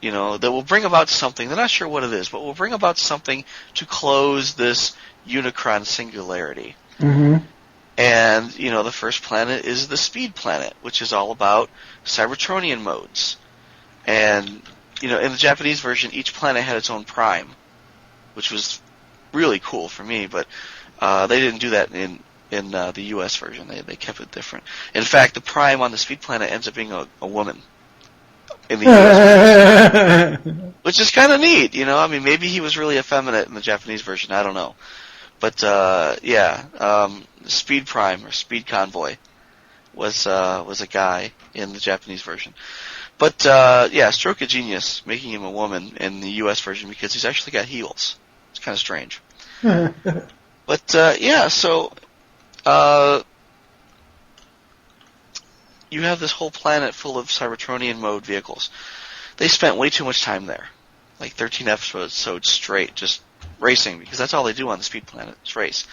Speaker 6: that will bring about something. They're not sure what it is, but will bring about something to close this Unicron singularity. Mm-hmm. And, the first planet is the Speed Planet, which is all about Cybertronian modes. And, in the Japanese version, each planet had its own prime, which was really cool for me, but they didn't do that in the U.S. version. They kept it different. In fact, the prime on the Speed Planet ends up being a woman in the U.S. version, which is kind of neat. Maybe he was really effeminate in the Japanese version. I don't know. But Speed Prime or Speed Convoy was a guy in the Japanese version. But stroke of genius making him a woman in the U.S. version because he's actually got heels. It's kind of strange. But so you have this whole planet full of Cybertronian mode vehicles. They spent way too much time there, like 13 episodes straight, just racing, because that's all they do on the Speed Planet, is race.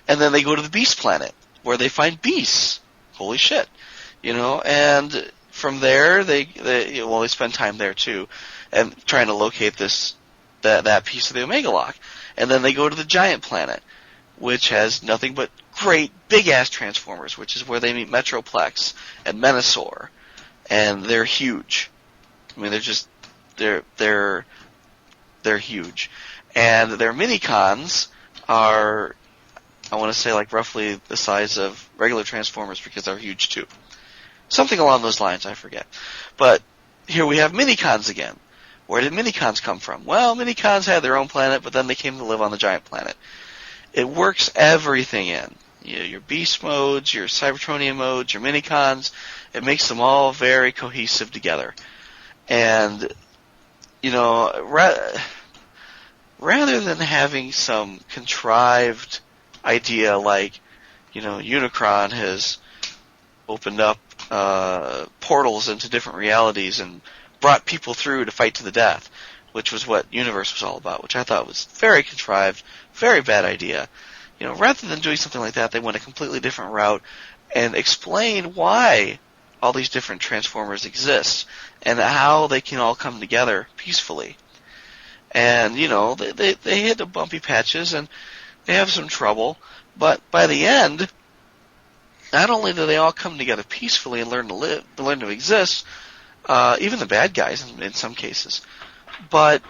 Speaker 6: And then they go to the Beast Planet, where they find beasts. Holy shit. And from there, they spend time there too, and trying to locate that piece of the Omega Lock. And then they go to the Giant Planet, which has nothing but great big-ass Transformers, which is where they meet Metroplex and Menasor. And they're huge. They're huge. And their Minicons are, I want to say, like roughly the size of regular Transformers because they're huge too. Something along those lines, I forget. But here we have Minicons again. Where did Minicons come from? Well, Minicons had their own planet, but then they came to live on the Giant Planet. It works everything in. your beast modes, your Cybertronian modes, your minicons. It makes them all very cohesive together. And, rather than having some contrived idea like, Unicron has opened up portals into different realities and brought people through to fight to the death, which was what Universe was all about, which I thought was very contrived, very bad idea. Rather than doing something like that, they went a completely different route and explain why all these different Transformers exist and how they can all come together peacefully. And, they hit the bumpy patches and they have some trouble, but by the end, not only do they all come together peacefully and learn to exist, even the bad guys in some cases, but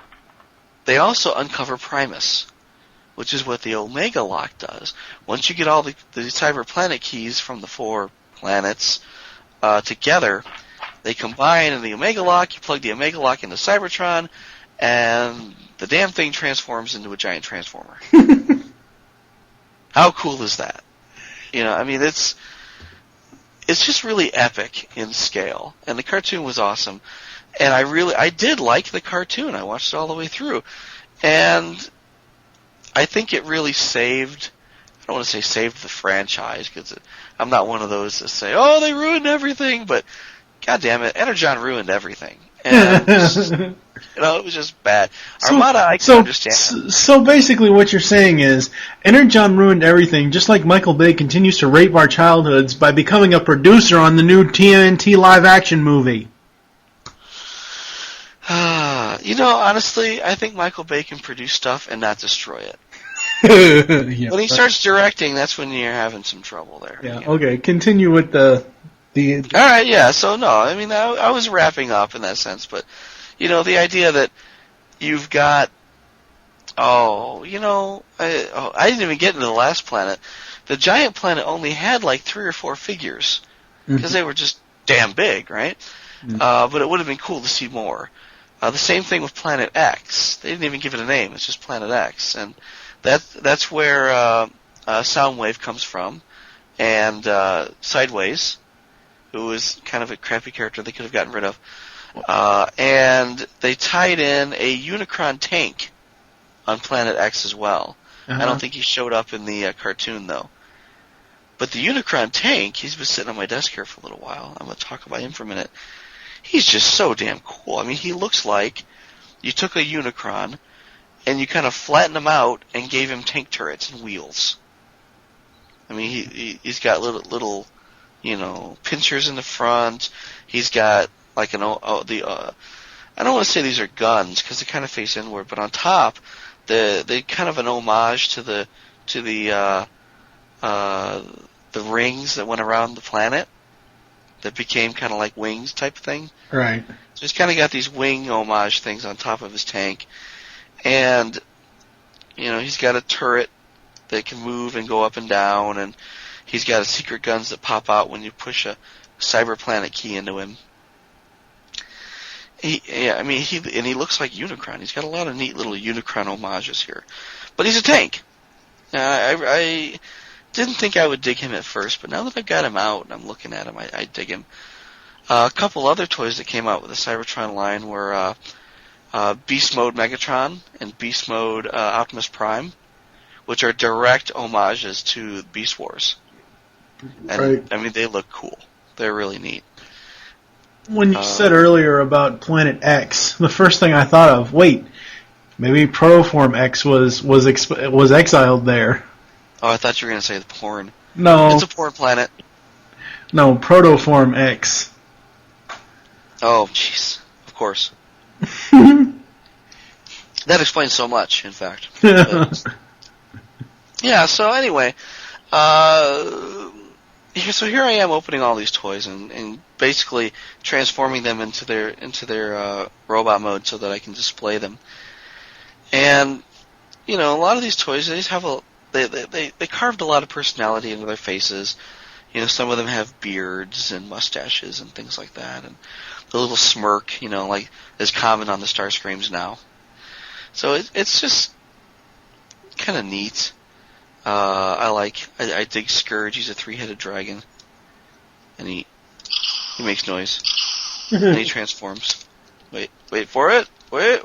Speaker 6: they also uncover Primus, which is what the Omega Lock does. Once you get all the Cyber Planet keys from the 4 planets together, they combine in the Omega Lock. You plug the Omega Lock into Cybertron, and the damn thing transforms into a giant Transformer. How cool is that? It's just really epic in scale, and the cartoon was awesome. And I did like the cartoon. I watched it all the way through, and I think it really saved. I don't want to say saved the franchise because I'm not one of those that say, "Oh, they ruined everything," but God damn it, Energon ruined everything, and it was just bad. Armada, I can understand.
Speaker 5: So basically, what you're saying is Energon ruined everything, just like Michael Bay continues to rape our childhoods by becoming a producer on the new TNT live-action movie.
Speaker 6: Honestly, I think Michael Bay can produce stuff and not destroy it.
Speaker 5: Yeah,
Speaker 6: when he starts directing, that's when you're having some trouble there.
Speaker 5: Yeah. Okay. Continue with the.
Speaker 6: All right. Yeah. So no, I was wrapping up in that sense, but the idea that you've got. I didn't even get into the last planet. The giant planet only had like 3 or 4 figures because they were just damn big, right? But it would have been cool to see more. The same thing with Planet X. They didn't even give it a name. It's just Planet X, and that's where Soundwave comes from, and Sideways, who is kind of a crappy character they could have gotten rid of. And they tied in a Unicron tank on Planet X as well. I don't think he showed up in the cartoon, though. But the Unicron tank, he's been sitting on my desk here for a little while. I'm going to talk about him for a minute. He's just so damn cool. He looks like you took a Unicron and you kind of flattened him out and gave him tank turrets and wheels. He's got little pincers in the front. He's got like I don't want to say these are guns because they kind of face inward, but on top, they kind of an homage to the rings that went around the planet that became kind of like wings type of thing.
Speaker 5: Right.
Speaker 6: So he's kind of got these wing homage things on top of his tank, and he's got a turret that can move and go up and down, and he's got secret guns that pop out when you push a Cyber Planet key into him. He looks like Unicron. He's got a lot of neat little Unicron homages here, but he's a tank. I didn't think I would dig him at first, but now that I've got him out and I'm looking at him, I dig him. A couple other toys that came out with the Cybertron line were Beast Mode Megatron and Beast Mode Optimus Prime, which are direct homages to Beast Wars. And,
Speaker 5: right.
Speaker 6: They look cool. They're really neat.
Speaker 5: When you said earlier about Planet X, the first thing I thought of, maybe Protoform X was exiled there.
Speaker 6: Oh, I thought you were going to say the porn.
Speaker 5: No.
Speaker 6: It's a porn planet.
Speaker 5: No, Protoform X.
Speaker 6: Oh, jeez. Of course. That explains so much, in fact. Yeah, so anyway, so here I am opening all these toys and basically transforming them into their robot mode so that I can display them. And, a lot of these toys, they just have they carved a lot of personality into their faces. Some of them have beards and mustaches and things like that, and the little smirk, like is common on the Starscreams now. So it's just kind of neat. I dig Scourge. He's a 3-headed dragon, and he makes noise, and he transforms. Wait for it. Wait.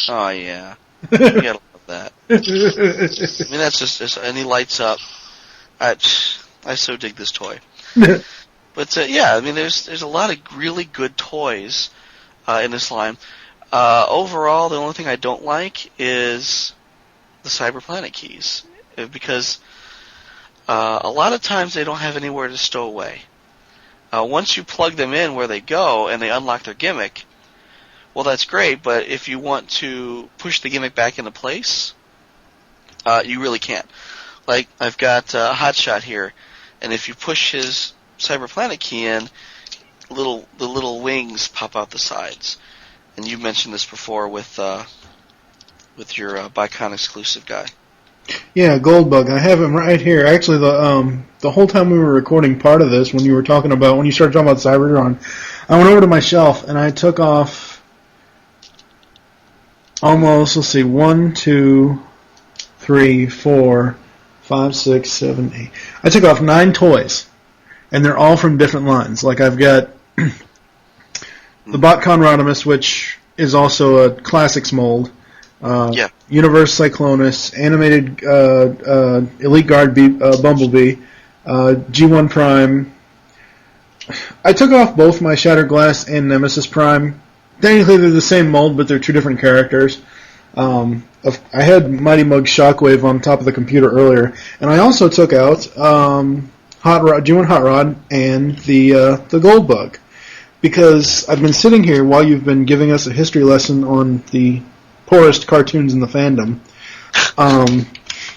Speaker 6: Oh yeah, you gotta love that. I mean, that's just and he lights up. I so dig this toy. But yeah, I mean, there's a lot of really good toys in this line. Overall, the only thing I don't like is the Cyberplanet keys, because a lot of times they don't have anywhere to stow away. Once you plug them in where they go and they unlock their gimmick, well, that's great, but if you want to push the gimmick back into place, you really can't. Like, I've got Hotshot here, and if you push his Cyberplanet key in, the little wings pop out the sides. And you mentioned this before with your Bicon exclusive guy.
Speaker 5: Yeah, Goldbug. I have him right here. Actually, the whole time we were recording part of this, when you started talking about Cybertron, I went over to my shelf and I took off almost, 1, 2, 3, 4, 5, 6, 7, 8. I took off 9 toys, and they're all from different lines. Like, I've got the BotCon Rodimus, which is also a Classics mold. Universe Cyclonus, animated Elite Guard Bumblebee, G1 Prime. I took off both my Shattered Glass and Nemesis Prime. Technically they're the same mold, but they're 2 different characters. I had Mighty Mug Shockwave on top of the computer earlier, and I also took out G1 Hot Rod and the Goldbug, because I've been sitting here while you've been giving us a history lesson on the poorest cartoons in the fandom.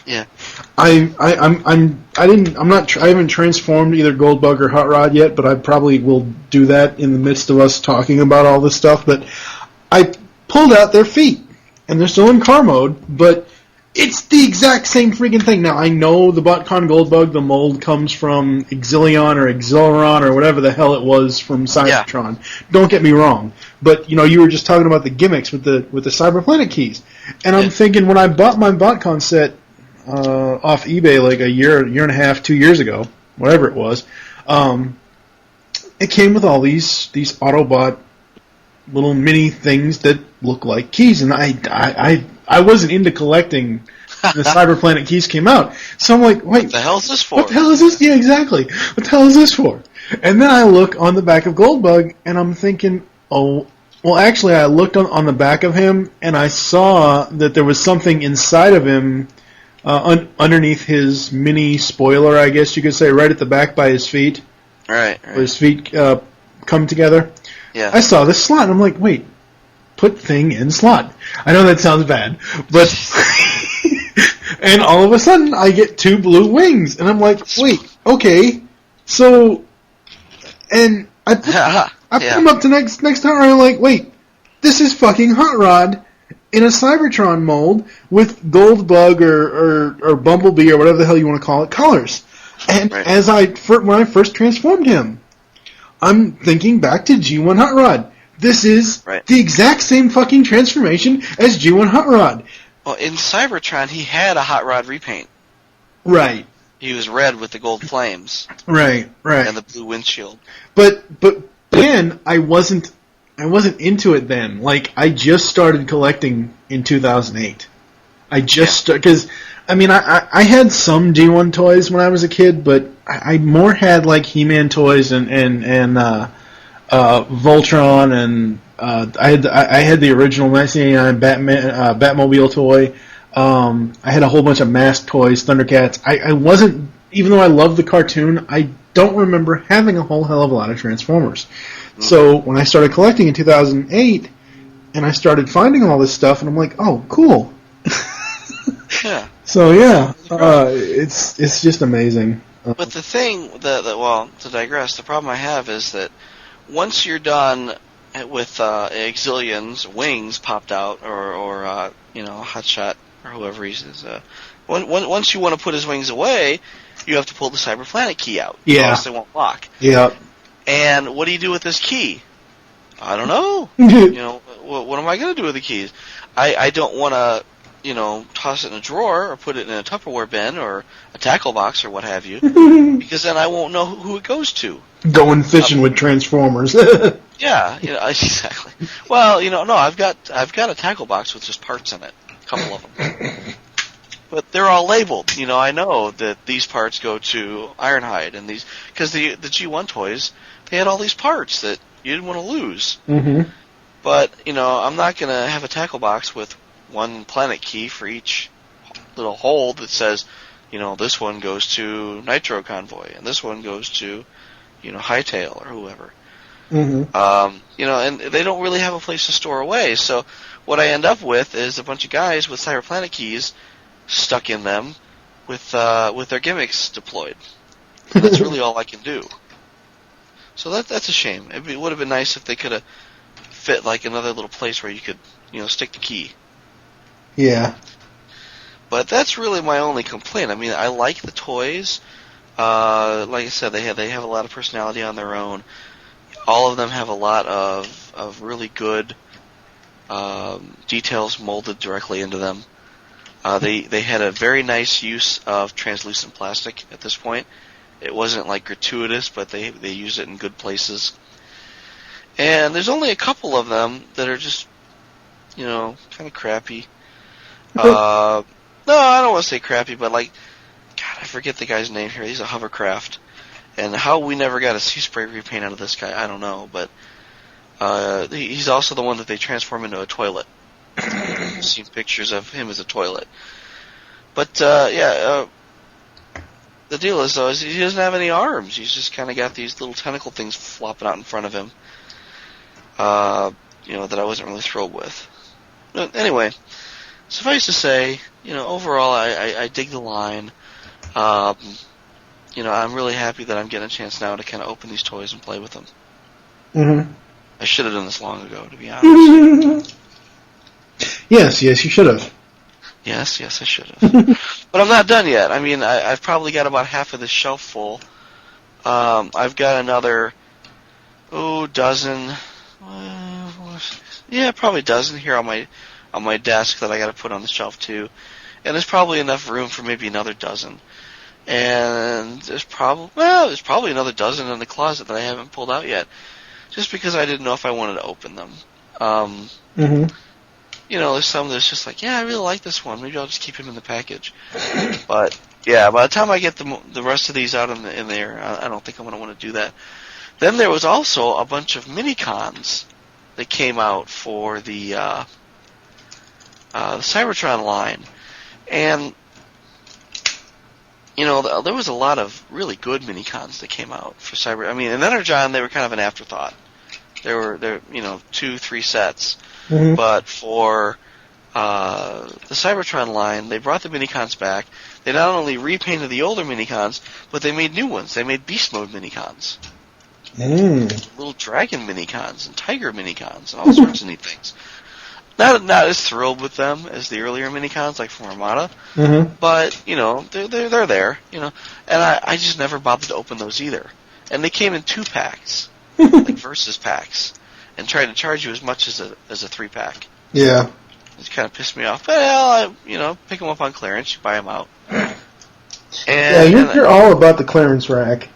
Speaker 6: Yeah.
Speaker 5: I haven't transformed either Goldbug or Hot Rod yet, but I probably will do that in the midst of us talking about all this stuff. But I pulled out their feet, and they're still in car mode, but it's the exact same freaking thing. Now, I know the BotCon Goldbug, the mold comes from Exilion or Exileron or whatever the hell it was from Cybertron. Yeah. Don't get me wrong. But, you were just talking about the gimmicks with the Cyberplanet keys. And I'm thinking, when I bought my BotCon set off eBay like a year and a half, 2 years ago, whatever it was, it came with all these Autobot little mini things that look like keys. And I wasn't into collecting the Cyberplanet keys came out. So I'm like, wait.
Speaker 6: What the hell is this for?
Speaker 5: What the hell is this? Yeah, exactly. What the hell is this for? And then I look on the back of Goldbug, and I'm thinking, oh, well, actually, I looked on the back of him, and I saw that there was something inside of him underneath his mini spoiler, I guess you could say, right at the back by his feet.
Speaker 6: Right.
Speaker 5: Where his feet come together.
Speaker 6: Yeah.
Speaker 5: I saw this slot, and I'm like, wait. Put thing in slot. I know that sounds bad, but and all of a sudden I get 2 blue wings, and I'm like, wait, okay, so, and I put them up to next time, and I'm like, wait, this is fucking Hot Rod in a Cybertron mold with Goldbug or Bumblebee or whatever the hell you want to call it colors, and as when I first transformed him, I'm thinking back to G1 Hot Rod. This is the exact same fucking transformation as G1 Hot Rod.
Speaker 6: Well, in Cybertron, he had a Hot Rod repaint.
Speaker 5: Right.
Speaker 6: He was red with the gold flames.
Speaker 5: Right.
Speaker 6: And the blue windshield.
Speaker 5: But then I wasn't into it then. Like, I just started collecting in 2008. I just because I had some G1 toys when I was a kid, but I more had like He-Man toys and Voltron, and I had the original 1989 Batmobile toy. I had a whole bunch of Mask toys, Thundercats. I wasn't, even though I loved the cartoon, I don't remember having a whole hell of a lot of Transformers. Mm-hmm. So when I started collecting in 2008, and I started finding all this stuff, and I'm like, oh, cool.
Speaker 6: Yeah.
Speaker 5: So yeah, it's just amazing.
Speaker 6: But the thing to digress, the problem I have is that once you're done with Exilion's wings popped out, or Hotshot, or whoever he is, once you want to put his wings away, you have to pull the Cyberplanet key out.
Speaker 5: Yeah.
Speaker 6: Else they won't lock.
Speaker 5: Yeah.
Speaker 6: And what do you do with this key? I don't know. What am I going to do with the keys? I don't want to toss it in a drawer or put it in a Tupperware bin or a tackle box or what have you, because then I won't know who it goes to.
Speaker 5: Going fishing with Transformers.
Speaker 6: Yeah, exactly. Well, no, I've got a tackle box with just parts in it, a couple of them, but they're all labeled. I know that these parts go to Ironhide, and these because the G1 toys, they had all these parts that you didn't want to lose.
Speaker 5: Mm-hmm.
Speaker 6: But I'm not gonna have a tackle box with one planet key for each little hole that says, this one goes to Nitro Convoy, and this one goes to, Hightail or whoever.
Speaker 5: Mm-hmm.
Speaker 6: And they don't really have a place to store away. So what I end up with is a bunch of guys with Cyber Planet keys stuck in them with their gimmicks deployed. And that's really all I can do. So that's a shame. It would have been nice if they could have fit like another little place where you could, stick the key.
Speaker 5: Yeah.
Speaker 6: But that's really my only complaint. I mean, I like the toys. Like I said, they have a lot of personality on their own. All of them have a lot of really good details molded directly into them. They had a very nice use of translucent plastic at this point. It wasn't like gratuitous, but they used it in good places. And there's only a couple of them that are just, kind of crappy. No, I don't want to say crappy, but God, I forget the guy's name here. He's a hovercraft. And how we never got a sea spray repaint out of this guy, I don't know. But he's also the one that they transform into a toilet. I've seen pictures of him as a toilet. But, the deal is, though, is he doesn't have any arms. He's just kind of got these little tentacle things flopping out in front of him. That I wasn't really thrilled with. But anyway, suffice to say, overall, I dig the line. I'm really happy that I'm getting a chance now to kind of open these toys and play with them.
Speaker 5: Mm-hmm.
Speaker 6: I should have done this long ago, to be honest.
Speaker 5: Yes, you should have.
Speaker 6: Yes, I should have. But I'm not done yet. I mean, I've probably got about half of this shelf full. I've got another, dozen. Probably a dozen here on my desk that I got to put on the shelf too, and there's probably enough room for maybe another dozen. And there's probably another dozen in the closet that I haven't pulled out yet, just because I didn't know if I wanted to open them.
Speaker 5: Mm-hmm.
Speaker 6: There's some that's just like, I really like this one. Maybe I'll just keep him in the package. But yeah, by the time I get the rest of these out in there, I don't think I'm going to want to do that. Then there was also a bunch of mini-cons that came out for the Cybertron line. And, there was a lot of really good mini-cons that came out for Cyber. I mean, in Energon, they were kind of an afterthought. They're 2-3 sets.
Speaker 5: Mm-hmm.
Speaker 6: But for the Cybertron line, they brought the mini-cons back. They not only repainted the older mini-cons, but they made new ones. They made Beast Mode mini-cons. Little dragon mini-cons and tiger mini-cons and all sorts of neat things. Not as thrilled with them as the earlier mini-cons, like from Armada, but, they're there, and I just never bothered to open those either. And they came in 2-packs, like Versus packs, and tried to charge you as much as a 3-pack.
Speaker 5: Yeah.
Speaker 6: It kind of pissed me off. Well, pick them up on clearance, you buy them out. And,
Speaker 5: you're all about the clearance rack.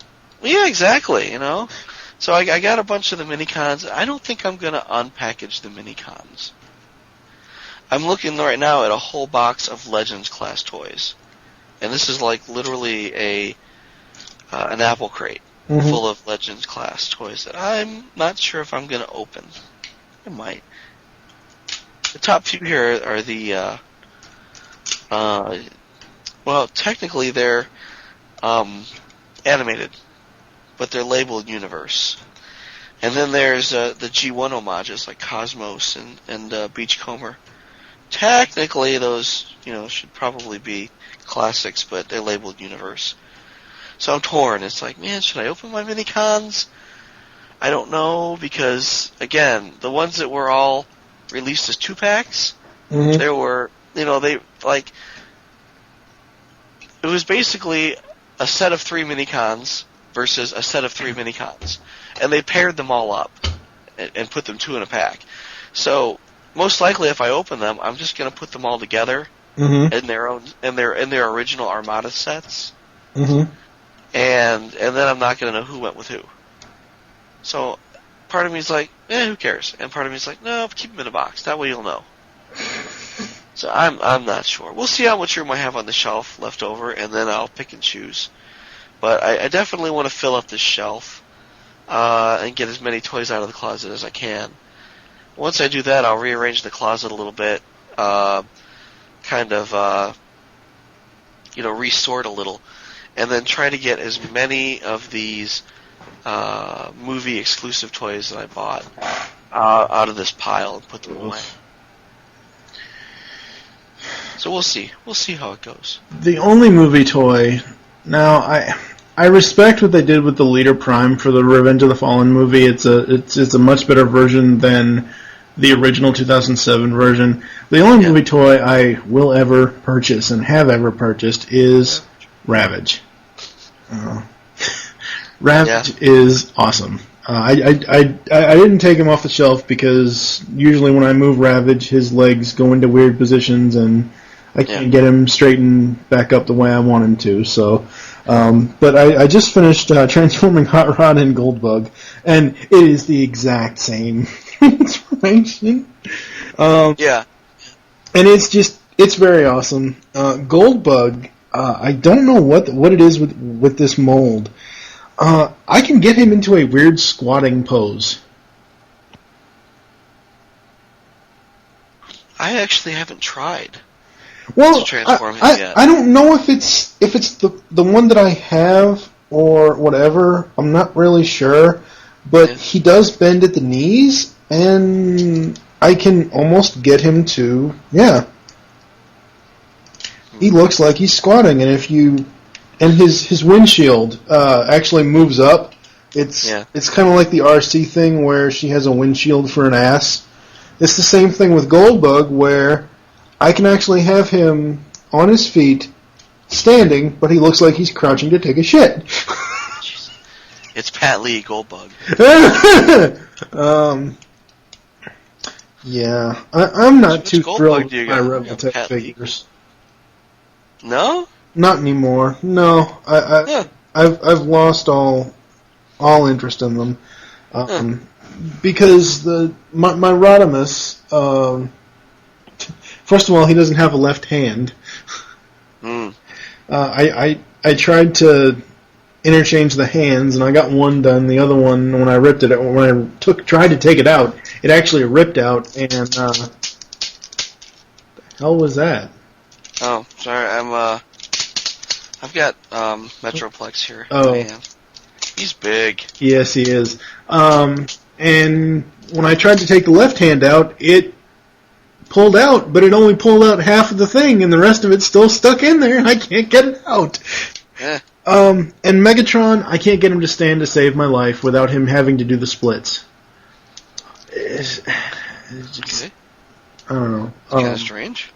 Speaker 6: Yeah, exactly, So I got a bunch of the mini-cons. I don't think I'm going to unpackage the mini-cons. I'm looking right now at a whole box of Legends class toys. And this is like literally an apple crate full of Legends class toys that I'm not sure if I'm going to open. I might. The top few here are the, technically they're animated, but they're labeled Universe. And then there's the G1 homages like Cosmos and Beachcomber. Technically, those should probably be classics, but they're labeled Universe. So I'm torn. It's like, man, should I open my mini-cons? I don't know, because again, the ones that were all released as 2-packs, there were, it was basically a set of 3 mini-cons versus a set of 3 mini-cons. And they paired them all up and put them 2 in a pack. So most likely, if I open them, I'm just going to put them all together in their own in their original Armada sets, and then I'm not going to know who went with who. So, part of me is like, who cares? And part of me is like, no, keep them in a box. That way you'll know. So I'm not sure. We'll see how much room I have on the shelf left over, and then I'll pick and choose. But I definitely want to fill up this shelf and get as many toys out of the closet as I can. Once I do that, I'll rearrange the closet a little bit, resort a little, and then try to get as many of these movie exclusive toys that I bought out of this pile and put them away. So we'll see. We'll see how it goes.
Speaker 5: The only movie toy... Now, I respect what they did with the Leader Prime for the Revenge of the Fallen movie. It's a much better version than the original 2007 version. The only movie toy I will ever purchase and have ever purchased is Ravage. Ravage is awesome. I didn't take him off the shelf because usually when I move Ravage, his legs go into weird positions and I can't get him straightened back up the way I want him to. So, but I just finished transforming Hot Rod and Goldbug, and it is the exact same transformation. And it's very awesome. Goldbug, I don't know what it is with this mold. I can get him into a weird squatting pose.
Speaker 6: I actually haven't tried.
Speaker 5: Well,
Speaker 6: to transform him yet.
Speaker 5: I don't know if it's the one that I have or whatever. I'm not really sure, but he does bend at the knees, and I can almost get him to He looks like he's squatting, and his windshield actually moves up. It's kind of like the RC thing where she has a windshield for an ass. It's the same thing with Goldbug where I can actually have him on his feet, standing, but he looks like he's crouching to take a shit.
Speaker 6: It's Pat Lee, Goldbug.
Speaker 5: I'm not too thrilled by Rebel Tech figures.
Speaker 6: No?
Speaker 5: Not anymore. No, I've lost all interest in them. Because my Rodimus. First of all, he doesn't have a left hand. I tried to interchange the hands, and I got one done. The other one, when I tried to take it out, it actually ripped out. And the hell was that?
Speaker 6: Oh, sorry. I've got Metroplex here.
Speaker 5: Oh,
Speaker 6: he's big.
Speaker 5: Yes, he is. And when I tried to take the left hand out, it pulled out, but it only pulled out half of the thing, and the rest of it's still stuck in there, and I can't get it out. And Megatron, I can't get him to stand to save my life without him having to do the splits. It's just, I don't know.
Speaker 6: It's kind of strange.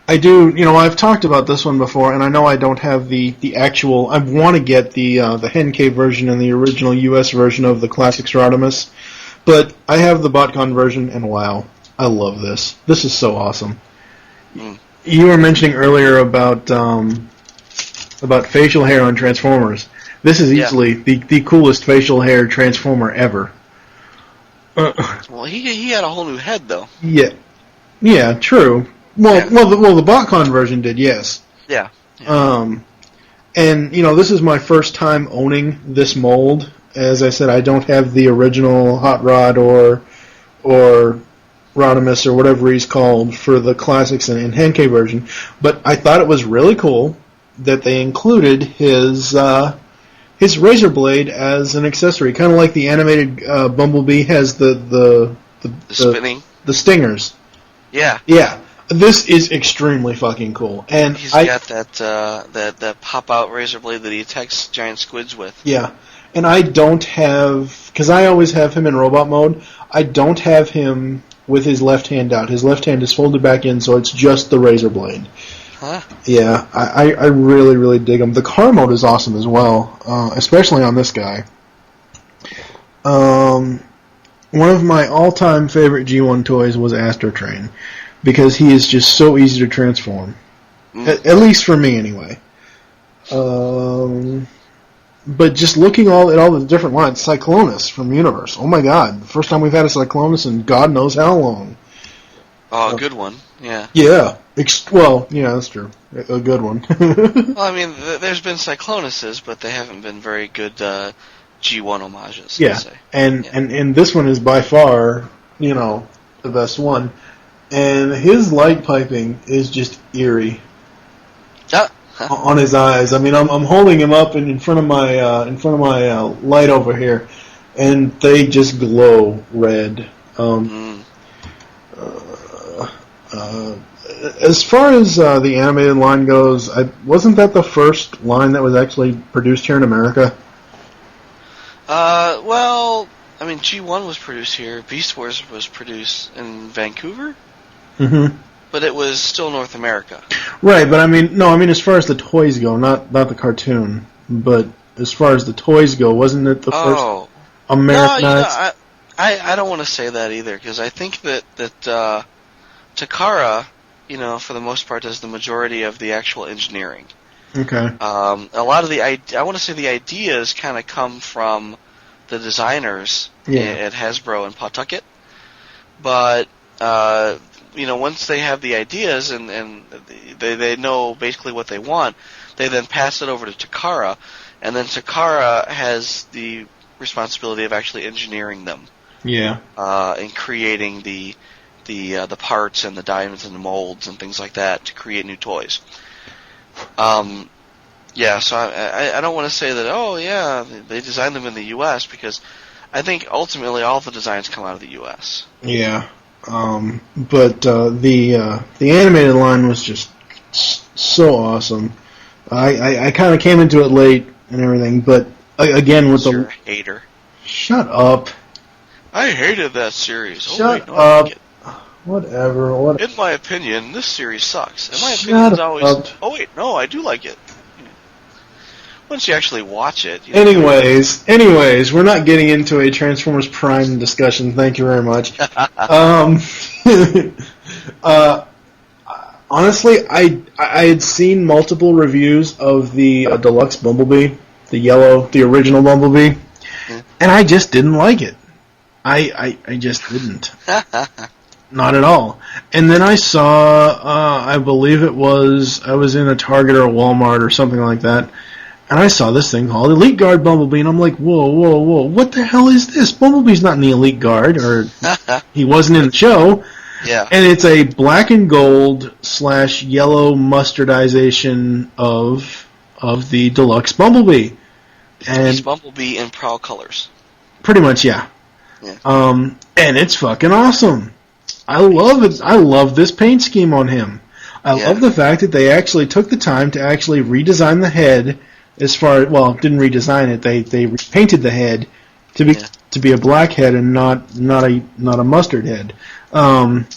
Speaker 5: I do, I've talked about this one before, and I know I don't have the actual. I want to get the Henkei version and the original US version of the Classics Rodimus, but I have the BotCon version, and wow, I love this. This is so awesome. You were mentioning earlier about facial hair on Transformers. This is easily the coolest facial hair Transformer ever.
Speaker 6: Well, he had a whole new head, though.
Speaker 5: Yeah, true. Well, the BotCon version did, yes.
Speaker 6: Yeah.
Speaker 5: And this is my first time owning this mold. As I said, I don't have the original Hot Rod or Rodimus or whatever he's called for the Classics and Henkei version, but I thought it was really cool that they included his razor blade as an accessory, kind of like the animated Bumblebee has the
Speaker 6: spinning,
Speaker 5: the stingers.
Speaker 6: Yeah.
Speaker 5: This is extremely fucking cool, and
Speaker 6: he's got that pop out razor blade that he attacks giant squids with.
Speaker 5: Yeah, and I don't have, because I always have him in robot mode. I don't have him with his left hand out. His left hand is folded back in, so it's just the razor blade.
Speaker 6: Huh?
Speaker 5: Yeah, I really, really dig him. The car mode is awesome as well, especially on this guy. one of my all-time favorite G1 toys was Astro Train, because he is just so easy to transform. At least for me, anyway. But just looking at all the different lines, Cyclonus from Universe. Oh my God, the first time we've had a Cyclonus in God knows how long.
Speaker 6: Oh, a good one. Yeah.
Speaker 5: Yeah. Well, yeah, that's true. A good one.
Speaker 6: Well, I mean, there's been Cyclonuses, but they haven't been very good G1 homages.
Speaker 5: Yeah, and this one is by far, the best one. And his light piping is just eerie on his eyes. I mean, I'm holding him up in front of my light over here, and they just glow red. As far as the animated line goes, wasn't that the first line that was actually produced here in America?
Speaker 6: Well, I mean, G1 was produced here. Beast Wars was produced in Vancouver.
Speaker 5: Mm-hmm.
Speaker 6: But it was still North America.
Speaker 5: Right, but I mean, as far as the toys go, not the cartoon, but as far as the toys go, wasn't it the first Americanized?
Speaker 6: No, I don't want to say that either, because I think that Takara, for the most part, does the majority of the actual engineering.
Speaker 5: Okay.
Speaker 6: A lot of I want to say the ideas kind of come from the designers at Hasbro and Pawtucket, but once they have the ideas and they know basically what they want, they then pass it over to Takara, and then Takara has the responsibility of actually engineering them.
Speaker 5: Yeah.
Speaker 6: And creating the parts and the diamonds and the molds and things like that to create new toys. So I don't want to say that, they designed them in the U.S., because I think ultimately all the designs come out of the U.S.
Speaker 5: Yeah. But the animated line was just so awesome. I kind of came into it late and everything, but again with
Speaker 6: You're a hater.
Speaker 5: Shut up.
Speaker 6: I hated that series.
Speaker 5: Shut up.
Speaker 6: I like it.
Speaker 5: Whatever.
Speaker 6: In my opinion, this series sucks. In my
Speaker 5: Shut
Speaker 6: opinion, it's always.
Speaker 5: up.
Speaker 6: Oh wait, no, I do like it. Once you actually watch it.
Speaker 5: Anyways, we're not getting into a Transformers Prime discussion. Thank you very much. Honestly, I had seen multiple reviews of the deluxe Bumblebee, the original Bumblebee, and I just didn't like it. I just didn't. Not at all. And then I saw, I believe I was in a Target or a Walmart or something like that, and I saw this thing called Elite Guard Bumblebee, and I'm like, whoa, what the hell is this? Bumblebee's not in the Elite Guard, or he wasn't in the show.
Speaker 6: Yeah.
Speaker 5: And it's a black and gold / yellow mustardization of the deluxe Bumblebee. And
Speaker 6: It's Bumblebee in proud colors.
Speaker 5: Pretty much, yeah. And it's fucking awesome. I love it. I love this paint scheme on him. I love the fact that they actually took the time to actually redesign the head. Didn't redesign it. They repainted the head to be a black head and not a mustard head. And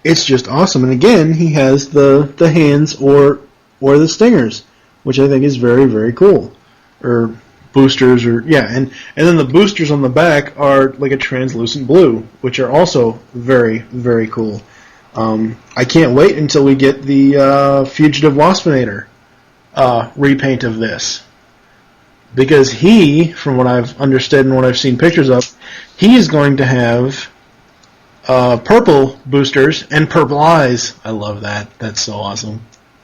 Speaker 5: it's just awesome. And again, he has the hands or the stingers, which I think is very, very cool. Or boosters, and then the boosters on the back are like a translucent blue, which are also very, very cool. I can't wait until we get the Fugitive Waspinator repaint of this, because he, from what I've understood and what I've seen pictures of, he is going to have purple boosters and purple eyes. I love that. That's so awesome.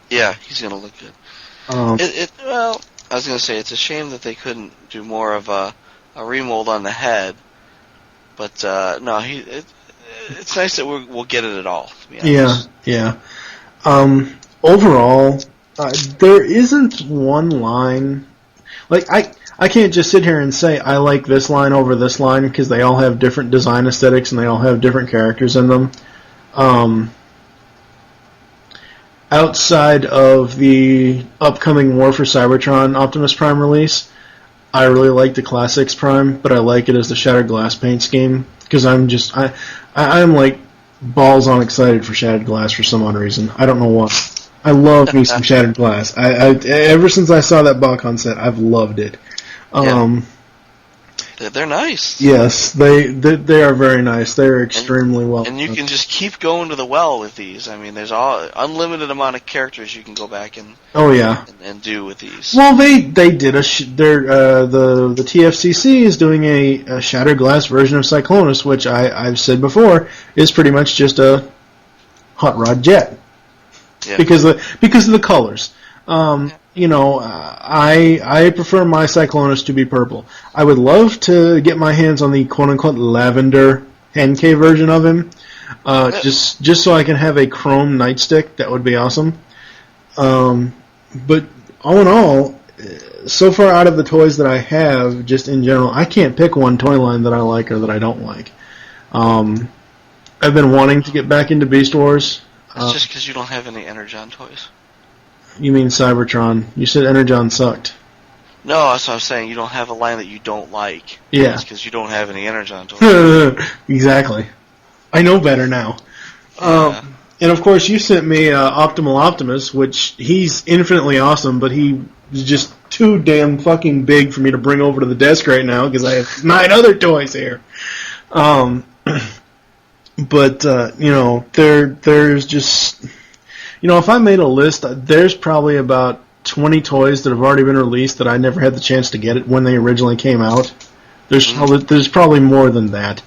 Speaker 6: Yeah, he's gonna look good. I was going to say, it's a shame that they couldn't do more of a remold on the head, but no, it's nice that we'll get it at all, to be honest.
Speaker 5: Yeah. Overall, there isn't one line. Like, I can't just sit here and say I like this line over this line, because they all have different design aesthetics and they all have different characters in them. Outside of the upcoming War for Cybertron Optimus Prime release, I really like the Classics Prime, but I like it as the Shattered Glass paint scheme, because I'm like balls on excited for Shattered Glass for some odd reason. I don't know why. I love me some Shattered Glass. I ever since I saw that Bakon set, I've loved it. And
Speaker 6: They're nice.
Speaker 5: Yes, they are very nice. They're extremely well.
Speaker 6: And you can just keep going to the well with these. I mean, there's unlimited amount of characters you can go back and and do with these.
Speaker 5: Well, they did the TFCC is doing a Shattered Glass version of Cyclonus, which I've said before is pretty much just a hot rod jet.
Speaker 6: Yeah.
Speaker 5: Because of the colors. I prefer my Cyclonus to be purple. I would love to get my hands on the quote-unquote lavender Henkei version of him, just so I can have a chrome nightstick. That would be awesome. But all in all, so far out of the toys that I have, just in general, I can't pick one toy line that I like or that I don't like. I've been wanting to get back into Beast Wars.
Speaker 6: It's just because you don't have any Energon toys.
Speaker 5: You mean Cybertron? You said Energon sucked.
Speaker 6: No, that's what I'm saying. You don't have a line that you don't like.
Speaker 5: Yeah.
Speaker 6: It's because you don't have any Energon toys.
Speaker 5: Exactly. I know better now.
Speaker 6: Yeah.
Speaker 5: And of course, you sent me Optimal Optimus, which he's infinitely awesome, but he is just too damn fucking big for me to bring over to the desk right now because I have 9 other toys here. But there's just, if I made a list, there's probably about 20 toys that have already been released that I never had the chance to get it when they originally came out. There's probably more than that.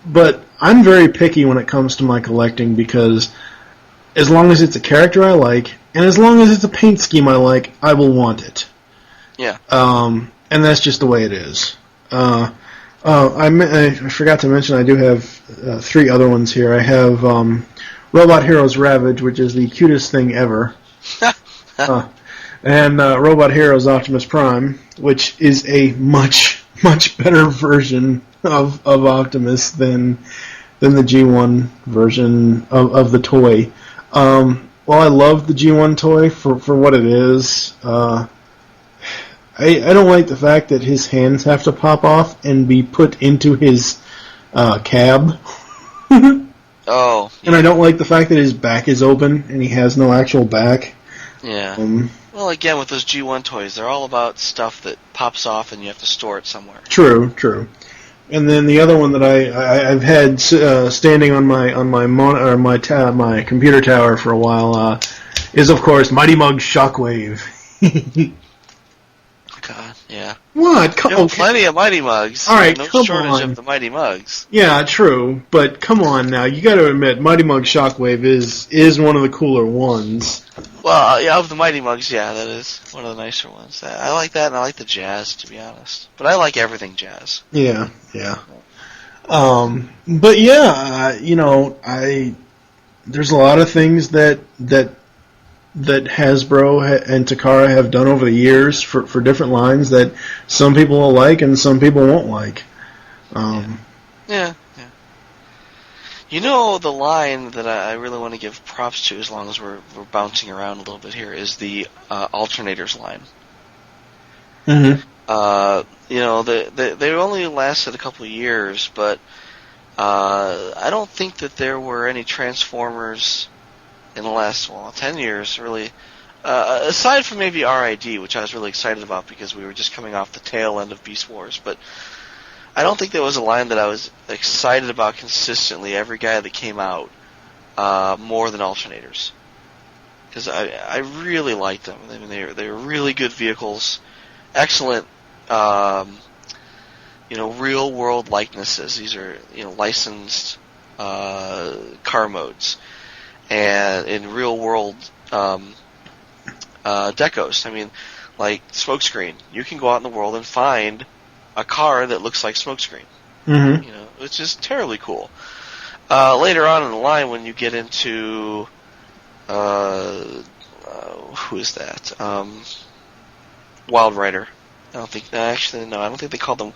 Speaker 5: But I'm very picky when it comes to my collecting because as long as it's a character I like, and as long as it's a paint scheme I like, I will want it.
Speaker 6: Yeah.
Speaker 5: And that's just the way it is. I forgot to mention I do have 3 other ones here. I have Robot Heroes Ravage, which is the cutest thing ever. And Robot Heroes Optimus Prime, which is a much, much better version of Optimus than the G1 version of the toy. While I love the G1 toy for what it is, I don't like the fact that his hands have to pop off and be put into his cab.
Speaker 6: Oh. Yeah.
Speaker 5: And I don't like the fact that his back is open and he has no actual back.
Speaker 6: Yeah. Well, again, with those G1 toys, they're all about stuff that pops off and you have to store it somewhere.
Speaker 5: True. And then the other one that I've had standing on my computer tower for a while is, of course, Mighty Mug Shockwave.
Speaker 6: God, yeah.
Speaker 5: What?
Speaker 6: Plenty of Mighty Mugs.
Speaker 5: All right,
Speaker 6: no
Speaker 5: come
Speaker 6: shortage
Speaker 5: on.
Speaker 6: of the Mighty Mugs.
Speaker 5: Yeah, true. But come on now, you got to admit, Mighty Mug Shockwave is one of the cooler ones.
Speaker 6: Well, yeah, of the Mighty Mugs, yeah, that is one of the nicer ones. I like that, and I like the Jazz, to be honest. But I like everything Jazz.
Speaker 5: Yeah. But yeah, there's a lot of things that Hasbro and Takara have done over the years for different lines that some people will like and some people won't like.
Speaker 6: Yeah. The line that I really want to give props to, as long as we're bouncing around a little bit here, is the Alternators line.
Speaker 5: Mm-hmm.
Speaker 6: They only lasted a couple of years, but I don't think that there were any Transformers in the last 10 years, really. Aside from maybe RID, which I was really excited about because we were just coming off the tail end of Beast Wars, but I don't think there was a line that I was excited about consistently every guy that came out more than Alternators. Because I really liked them. I mean, they were really good vehicles, excellent, real world likenesses. These are licensed car modes, and in real world decos. I mean, like Smokescreen. You can go out in the world and find a car that looks like Smokescreen.
Speaker 5: Mm-hmm.
Speaker 6: Which is terribly cool. Later on in the line, when you get into who is that? Wild Rider. I don't think they called them.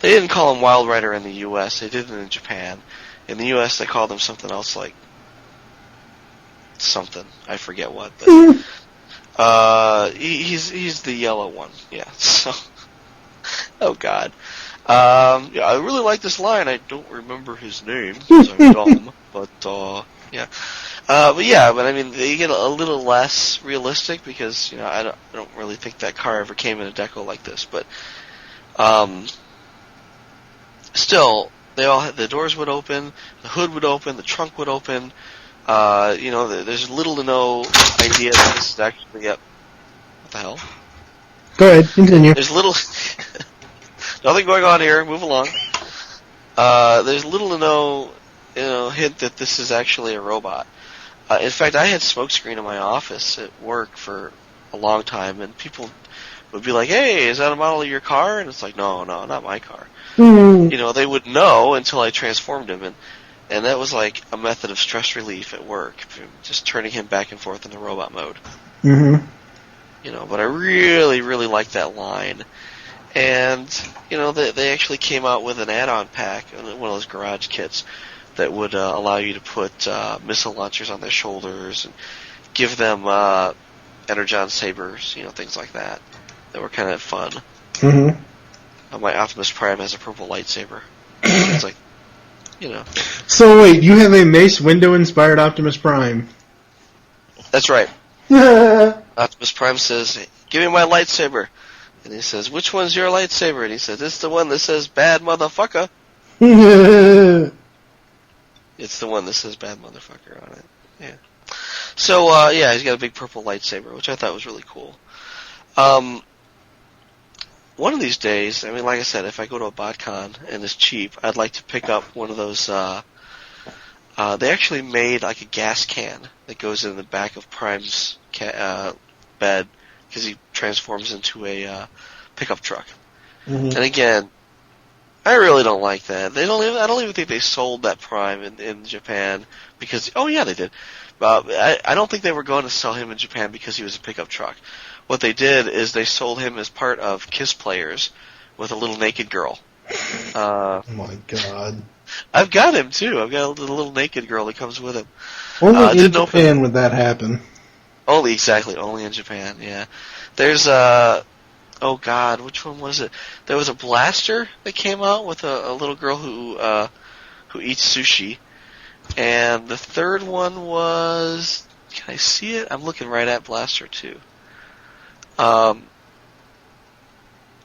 Speaker 6: They didn't call them Wild Rider in the U.S. They did it in Japan. In the U.S., they called them something else, like something. I forget what. But he's the yellow one. Yeah. So. Oh God. I really like this line. I don't remember his name because I'm dumb. But yeah. But I mean, they get a little less realistic because I don't really think that car ever came in a deco like this. But Still, the doors would open, the hood would open, the trunk would open. There's little to no idea that this is actually what the hell?
Speaker 5: Go ahead, continue.
Speaker 6: There's little nothing going on here. Move along. There's little to no hint that this is actually a robot. In fact, I had smokescreen in my office at work for a long time, and people would be like, "Hey, is that a model of your car?" And it's like, "No, not my car."
Speaker 5: Mm-hmm.
Speaker 6: They wouldn't know until I transformed him, and that was like a method of stress relief at work, just turning him back and forth into robot mode.
Speaker 5: Mm-hmm.
Speaker 6: But I really, really liked that line. And, they actually came out with an add-on pack, one of those garage kits, that would allow you to put missile launchers on their shoulders and give them Energon sabers, things like that were kind of fun.
Speaker 5: Mm-hmm.
Speaker 6: My Optimus Prime has a purple lightsaber. It's like,
Speaker 5: So wait, you have a Mace Windu-inspired Optimus Prime.
Speaker 6: That's right. Optimus Prime says, "Give me my lightsaber." And he says, "Which one's your lightsaber?" And he says, "It's the one that says bad motherfucker." It's the one that says bad motherfucker on it. Yeah. So, he's got a big purple lightsaber, which I thought was really cool. One of these days, like I said, if I go to a BotCon and it's cheap, I'd like to pick up one of those, they actually made like a gas can that goes in the back of Prime's bed, because he transforms into a pickup truck. Mm-hmm. And again, I really don't like that. I don't even think they sold that Prime in Japan because, oh yeah, they did. I don't think they were going to sell him in Japan because he was a pickup truck. What they did is they sold him as part of Kiss Players with a little naked girl.
Speaker 5: Oh my god.
Speaker 6: I've got him too. I've got a little naked girl that comes with him.
Speaker 5: Only in Japan would that happen.
Speaker 6: Only in Japan, yeah. There's oh god, which one was it? There was a blaster that came out with a little girl who eats sushi. And the third one was, can I see it? I'm looking right at Blaster 2. No,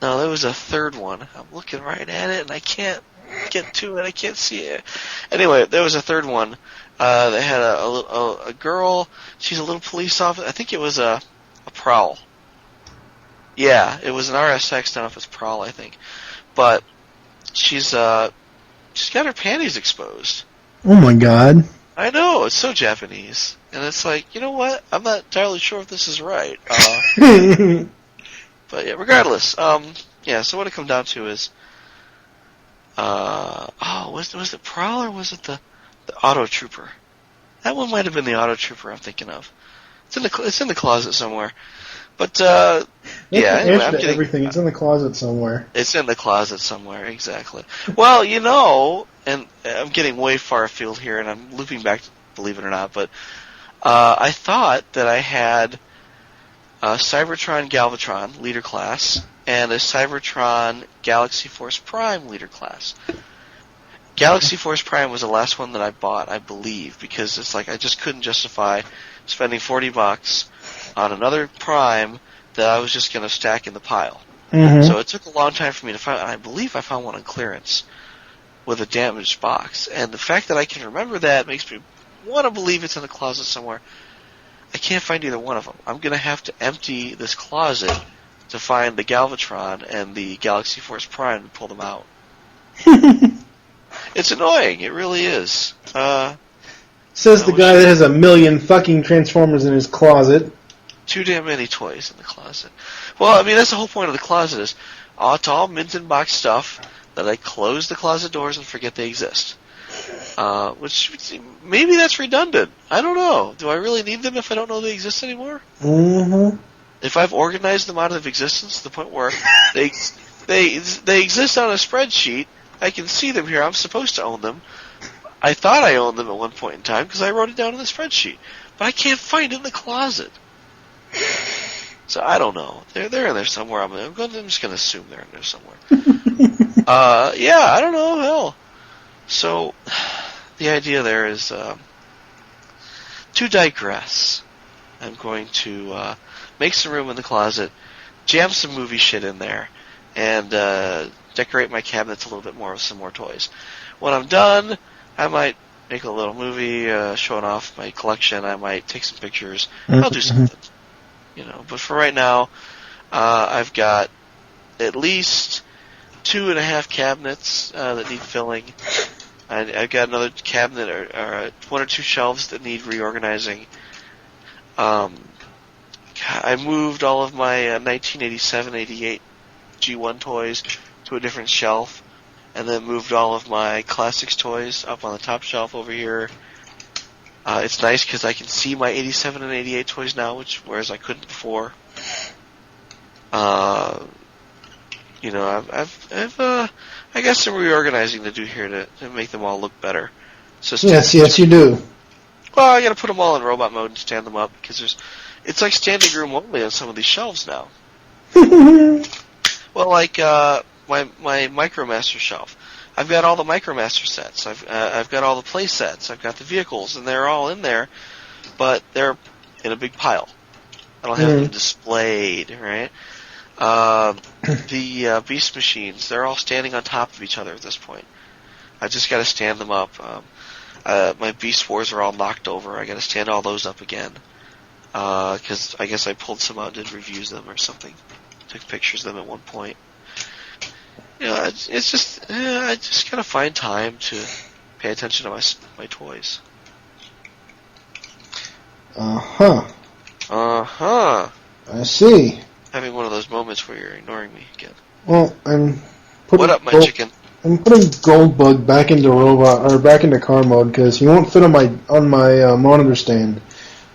Speaker 6: there was a third one. I'm looking right at it, and I can't get to it. I can't see it. Anyway, there was a third one. They had a girl. She's a little police officer. I think it was a Prowl. Yeah, it was an RSX. I don't know if it's Prowl, I think. But she's got her panties exposed.
Speaker 5: Oh my god.
Speaker 6: I know, it's so Japanese. And it's like, you know what? I'm not entirely sure if this is right. But yeah, regardless. So what it come down to is, was it Prowl or was it the Auto Trooper? That one might have been the Auto Trooper I'm thinking of. It's in the closet somewhere. But, anyway, I'm getting
Speaker 5: everything. It's in the closet somewhere.
Speaker 6: It's in the closet somewhere, exactly. Well, and I'm getting way far afield here, and I'm looping back, believe it or not, but I thought that I had a Cybertron Galvatron leader class and a Cybertron Galaxy Force Prime leader class. Galaxy Force Prime was the last one that I bought, I believe, because it's like I just couldn't justify spending $40 on another Prime that I was just going to stack in the pile. Mm-hmm. So it took a long time for me to find, and I believe I found one on clearance with a damaged box. And the fact that I can remember that makes me want to believe it's in the closet somewhere. I can't find either one of them. I'm going to have to empty this closet to find the Galvatron and the Galaxy Force Prime and pull them out. It's annoying. It really is.
Speaker 5: Says the guy that has a million fucking Transformers in his closet.
Speaker 6: Too damn many toys in the closet. Well, that's the whole point of the closet is it's all mint in box stuff that I close the closet doors and forget they exist. Which maybe that's redundant. I don't know. Do I really need them if I don't know they exist anymore?
Speaker 5: Mm-hmm.
Speaker 6: If I've organized them out of existence to the point where they exist on a spreadsheet, I can see them here. I'm supposed to own them. I thought I owned them at one point in time because I wrote it down in the spreadsheet, but I can't find it in the closet. So I don't know. They're in there somewhere. I'm just going to assume they're in there somewhere. I don't know. Hell. So the idea there is to digress. I'm going to make some room in the closet, jam some movie shit in there, and decorate my cabinets a little bit more with some more toys. When I'm done, I might make a little movie showing off my collection. I might take some pictures. I'll do something, But for right now, I've got at least 2.5 cabinets that need filling. I've got another cabinet or 1 or 2 shelves that need reorganizing. I moved all of my 1987-88 G1 toys to a different shelf, and then moved all of my classics toys up on the top shelf over here. It's nice because I can see my 87 and 88 toys now, whereas I couldn't before. I got some reorganizing to do here to make them all look better. So
Speaker 5: yes, you do.
Speaker 6: Well, I got to put them all in robot mode and stand them up because it's like standing room only on some of these shelves now. Well, like my MicroMaster shelf, I've got all the MicroMaster sets. I've got all the play sets. I've got the vehicles, and they're all in there, but they're in a big pile. I don't have them displayed, right? The Beast machines, they're all standing on top of each other at this point. I just got to stand them up. My Beast Wars are all knocked over. I got to stand all those up again. Because I guess I pulled some out and did reviews of them or something. Took pictures of them at one point. It's just I just gotta find time to pay attention to my toys.
Speaker 5: I see.
Speaker 6: Having one of those moments where you're ignoring me again.
Speaker 5: Well,
Speaker 6: What up, my chicken?
Speaker 5: I'm putting Goldbug back into car mode because he won't fit on my monitor stand.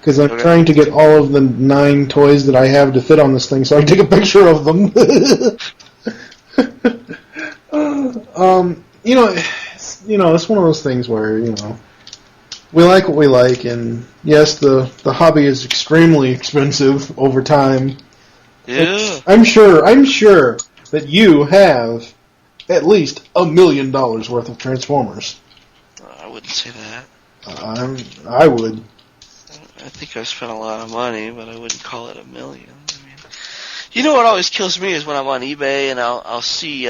Speaker 5: Because I'm trying to get all of the 9 toys that I have to fit on this thing, so I can take a picture of them. It's one of those things where we like what we like, and yes, the hobby is extremely expensive over time.
Speaker 6: Yeah,
Speaker 5: I'm sure that you have at least $1 million worth of Transformers.
Speaker 6: I wouldn't say that.
Speaker 5: I would.
Speaker 6: I think I spent a lot of money, but I wouldn't call it $1 million. What always kills me is when I'm on eBay and I'll see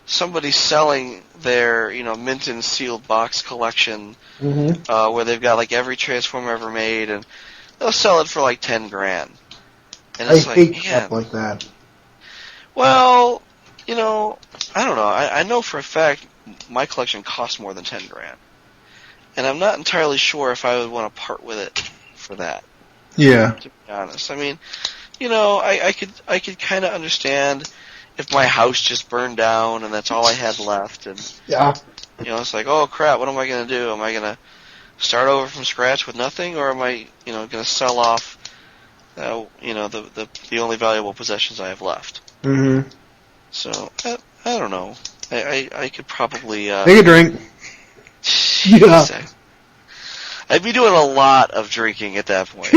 Speaker 6: somebody selling their mint and sealed box collection, where they've got like every Transformer ever made, and they'll sell it for like $10,000. And it's
Speaker 5: I hate crap like that.
Speaker 6: Well, I don't know. I know for a fact my collection costs more than $10,000. And I'm not entirely sure if I would want to part with it for that.
Speaker 5: Yeah.
Speaker 6: To be honest. I mean, I could kind of understand if my house just burned down and that's all I had left. And,
Speaker 5: yeah.
Speaker 6: It's like, oh, crap, what am I going to do? Am I going to start over from scratch with nothing? Or am I, going to sell off, the only valuable possessions I have left?
Speaker 5: Mm-hmm.
Speaker 6: So, I don't know. I could probably...
Speaker 5: Take a drink. Yeah.
Speaker 6: I'd be doing a lot of drinking at that point.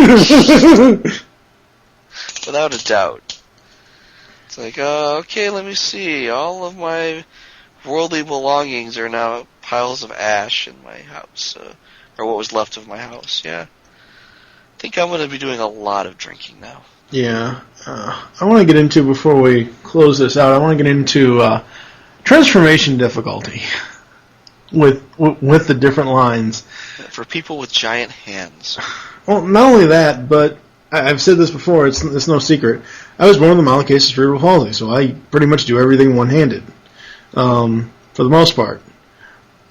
Speaker 6: Without a doubt. It's like, okay, let me see. All of my worldly belongings are now piles of ash in my house. Or what was left of my house, yeah. I think I'm going to be doing a lot of drinking now.
Speaker 5: Yeah. I want to get into, before we close this out, I want to get into transformation difficulty. With the different lines.
Speaker 6: For people with giant hands.
Speaker 5: Well, not only that, but I've said this before, it's no secret. I was born with a mild case of cerebral palsy, so I pretty much do everything one-handed, for the most part.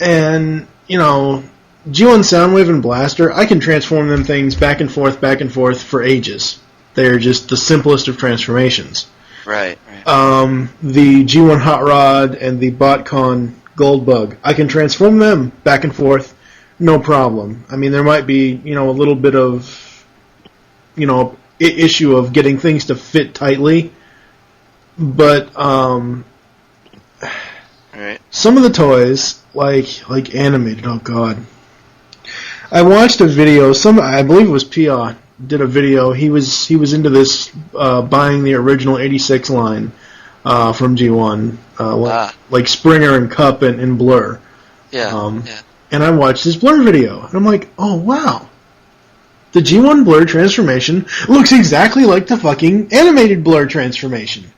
Speaker 5: And, G1 Soundwave and Blaster, I can transform them things back and forth for ages. They're just the simplest of transformations.
Speaker 6: Right.
Speaker 5: The G1 Hot Rod and the BotCon Goldbug, I can transform them back and forth, no problem. I mean, there might be, a little bit of, issue of getting things to fit tightly, but
Speaker 6: right.
Speaker 5: Some of the toys, like animated, oh god. I watched a video, I believe it was Pia, did a video. He was into this, buying the original 86 line. From G1, like Springer and Cup and Blur.
Speaker 6: Yeah,
Speaker 5: And I watched his Blur video, and I'm like, oh, wow. The G1 Blur transformation looks exactly like the fucking animated Blur transformation.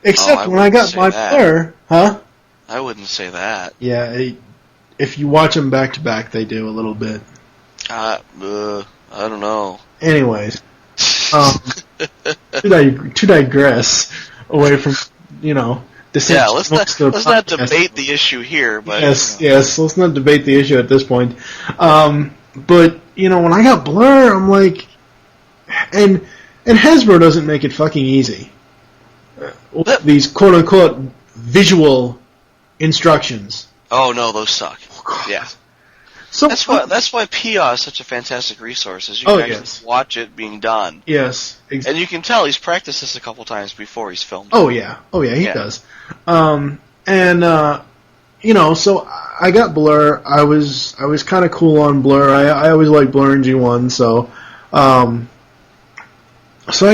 Speaker 5: Except when I got my Blur, huh?
Speaker 6: I wouldn't say that.
Speaker 5: Yeah, if you watch them back to back, they do a little bit.
Speaker 6: I don't know.
Speaker 5: Anyways, to digress away from,
Speaker 6: let's not debate the issue here. But
Speaker 5: yes, let's not debate the issue at this point. But when I got Blur, I'm like, and Hasbro doesn't make it fucking easy. These quote unquote visual instructions.
Speaker 6: Oh no, those suck.
Speaker 5: Oh,
Speaker 6: yeah.
Speaker 5: So
Speaker 6: that's why PIA is such a fantastic resource, is you can actually watch it being done.
Speaker 5: Yes, exactly.
Speaker 6: And you can tell he's practiced this a couple times before he's filmed.
Speaker 5: Oh yeah, he does. So I got Blur. I was kind of cool on Blur. I always liked Blur in G1, so I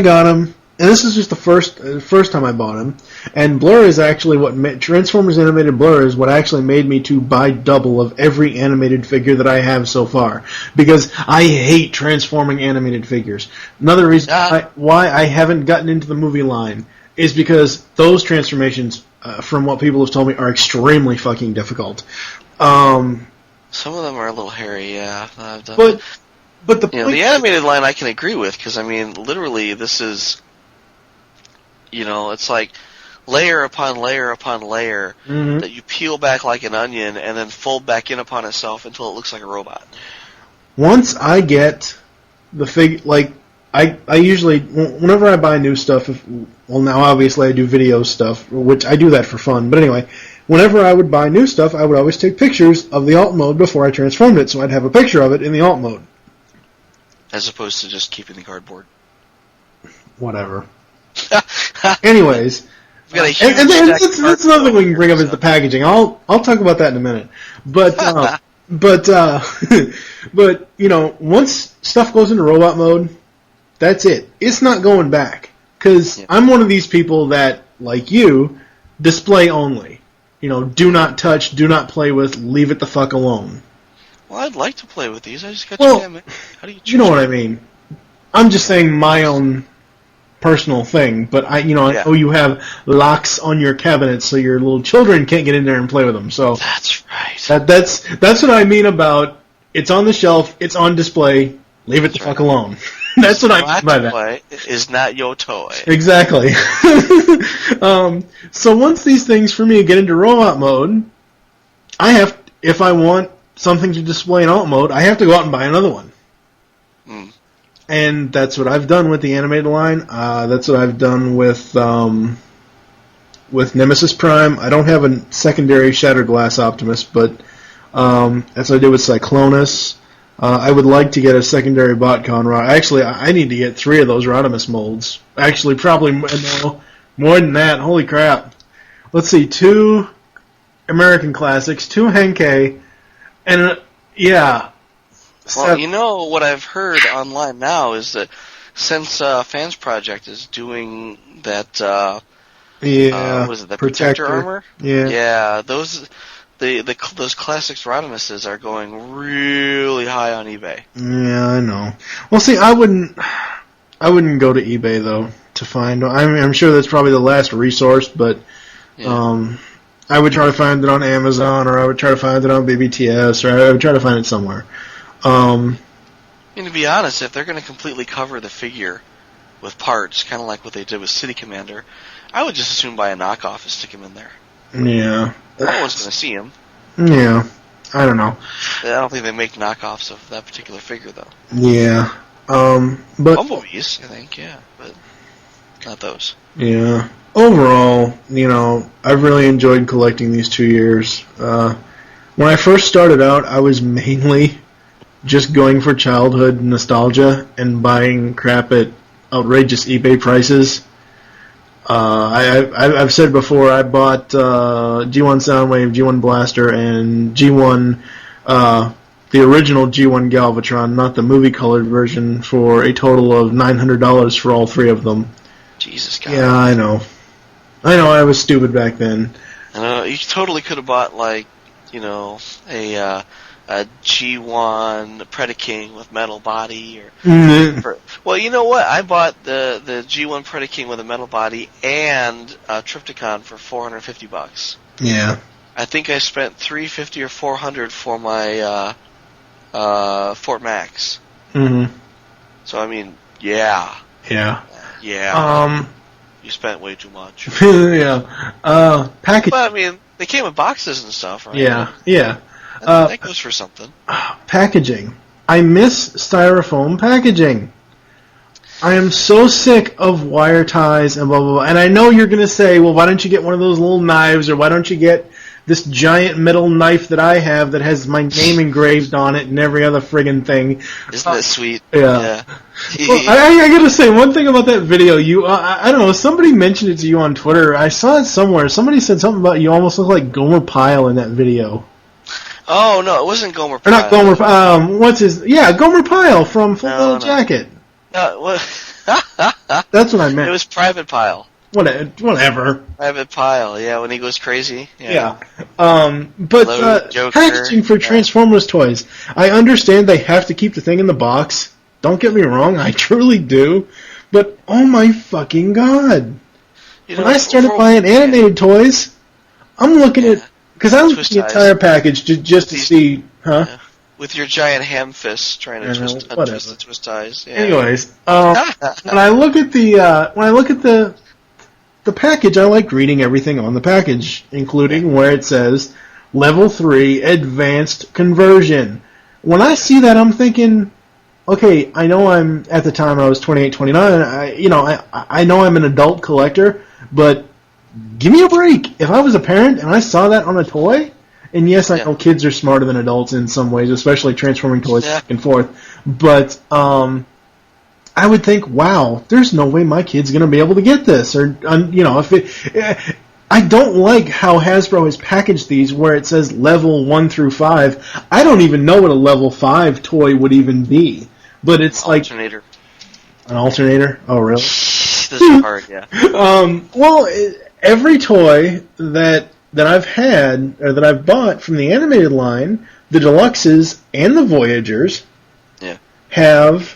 Speaker 5: got him. And this is just the first time I bought him. And Blur is actually Transformers Animated Blur is what actually made me to buy double of every animated figure that I have so far. Because I hate transforming animated figures. Another reason why I haven't gotten into the movie line is because those transformations, from what people have told me, are extremely fucking difficult.
Speaker 6: Some of them are a little hairy, yeah.
Speaker 5: But the
Speaker 6: the animated line I can agree with, because, literally this is... it's like layer upon layer upon layer that you peel back like an onion and then fold back in upon itself until it looks like a robot.
Speaker 5: Once I get the I usually, whenever I buy new stuff, now obviously I do video stuff, which I do that for fun, but anyway, whenever I would buy new stuff, I would always take pictures of the alt mode before I transformed it, so I'd have a picture of it in the alt mode.
Speaker 6: As opposed to just keeping the cardboard.
Speaker 5: Whatever. Anyways,
Speaker 6: that's
Speaker 5: another thing we can bring up is the packaging. I'll talk about that in a minute. But once stuff goes into robot mode, that's it. It's not going back. Because I'm one of these people that, like you, display only. Do not touch, do not play with, leave it the fuck alone.
Speaker 6: Well, I'd like to play with these. I just got
Speaker 5: How
Speaker 6: do you choose?
Speaker 5: You know what I mean. I'm just saying my own personal thing, but I know you have locks on your cabinets so your little children can't get in there and play with them. So
Speaker 6: that's right.
Speaker 5: That's what I mean about it's on the shelf, it's on display, leave it the fuck alone. That's what I mean by that.
Speaker 6: Toy is not your toy.
Speaker 5: Exactly. So once these things for me get into robot mode, if I want something to display in alt mode, I have to go out and buy another one. And that's what I've done with the animated line. That's what I've done with Nemesis Prime. I don't have a secondary Shattered Glass Optimus, but that's what I did with Cyclonus. I would like to get a secondary BotCon Rod. Actually, I need to get 3 of those Rodimus molds. Actually, probably more than that. Holy crap. Let's see, 2 American Classics, 2 Henkei, and
Speaker 6: Well, what I've heard online now is that since Fans Project is doing that, was it the Protector armor? Yeah, those classics Rodimuses are going really high on eBay.
Speaker 5: Yeah, I know. Well, see, I wouldn't go to eBay though to find. I'm sure that's probably the last resource, but I would try to find it on Amazon, or I would try to find it on BBTS, or I would try to find it somewhere. To
Speaker 6: be honest, if they're going to completely cover the figure with parts, kind of like what they did with City Commander, I would just as soon buy a knockoff and stick him in there.
Speaker 5: Yeah.
Speaker 6: No one's going to see him.
Speaker 5: Yeah. I don't know.
Speaker 6: I don't think they make knockoffs of that particular figure, though.
Speaker 5: Yeah. But
Speaker 6: Bumblebees, I think, yeah, but not those.
Speaker 5: Yeah. Overall, I've really enjoyed collecting these 2 years. When I first started out, I was mainly just going for childhood nostalgia and buying crap at outrageous eBay prices. I've said before, I bought G1 Soundwave, G1 Blaster, and G1, the original G1 Galvatron, not the movie-colored version, for a total of $900 for all 3 of them.
Speaker 6: Jesus God.
Speaker 5: Yeah, I know, I was stupid back then.
Speaker 6: You totally could have bought, a a G1 Predaking with metal body,
Speaker 5: Mm-hmm.
Speaker 6: well, you know what? I bought the G1 Predaking with a metal body and a Trypticon for $450.
Speaker 5: Yeah.
Speaker 6: I think I spent $350 or $400 for my Fort Max.
Speaker 5: Mm-hmm.
Speaker 6: So I mean, yeah. You spent way too much.
Speaker 5: Yeah. Package.
Speaker 6: But I mean, they came with boxes and stuff, right?
Speaker 5: Yeah.
Speaker 6: That goes for something.
Speaker 5: Packaging. I miss styrofoam packaging. I am so sick of wire ties and blah, blah, blah. And I know you're going to say, well, why don't you get one of those little knives, or why don't you get this giant metal knife that I have that has my name engraved on it and every other friggin' thing.
Speaker 6: Isn't that sweet?
Speaker 5: Yeah. Well, I gotta say, one thing about that video, I don't know, somebody mentioned it to you on Twitter. I saw it somewhere. Somebody said something about you almost look like Gomer Pyle in that video.
Speaker 6: Oh, no, it wasn't Gomer Pyle.
Speaker 5: Or not Gomer Pyle, Gomer Pyle from Full Metal Jacket.
Speaker 6: Well,
Speaker 5: that's what I meant.
Speaker 6: It was Private Pyle.
Speaker 5: Whatever.
Speaker 6: Private Pyle, yeah, when he goes crazy.
Speaker 5: Yeah. But packaging for Transformers toys. I understand they have to keep the thing in the box. Don't get me wrong, I truly do. But, oh my fucking god. When I started buying animated toys, I'm looking at... Because I looked at the entire package just to see... Huh?
Speaker 6: Yeah. With your giant ham fists trying to twist the twist ties. Yeah.
Speaker 5: Anyways, when I look at the package, I like reading everything on the package, including where it says Level 3 Advanced Conversion. When I see that, I'm thinking, okay, I know at the time I was 28, 29, I know I'm an adult collector, but give me a break. If I was a parent and I saw that on a toy, and yes, I know kids are smarter than adults in some ways, especially transforming toys back and forth, but I would think, wow, there's no way my kid's going to be able to get this. Or, I don't like how Hasbro has packaged these where it says level 1 through 5. I don't even know what a level 5 toy would even be. But it's
Speaker 6: alternator.
Speaker 5: An alternator? Oh, really?
Speaker 6: This is hard, yeah.
Speaker 5: Well, every toy that I've had, or that I've bought from the animated line, the Deluxes and the Voyagers have...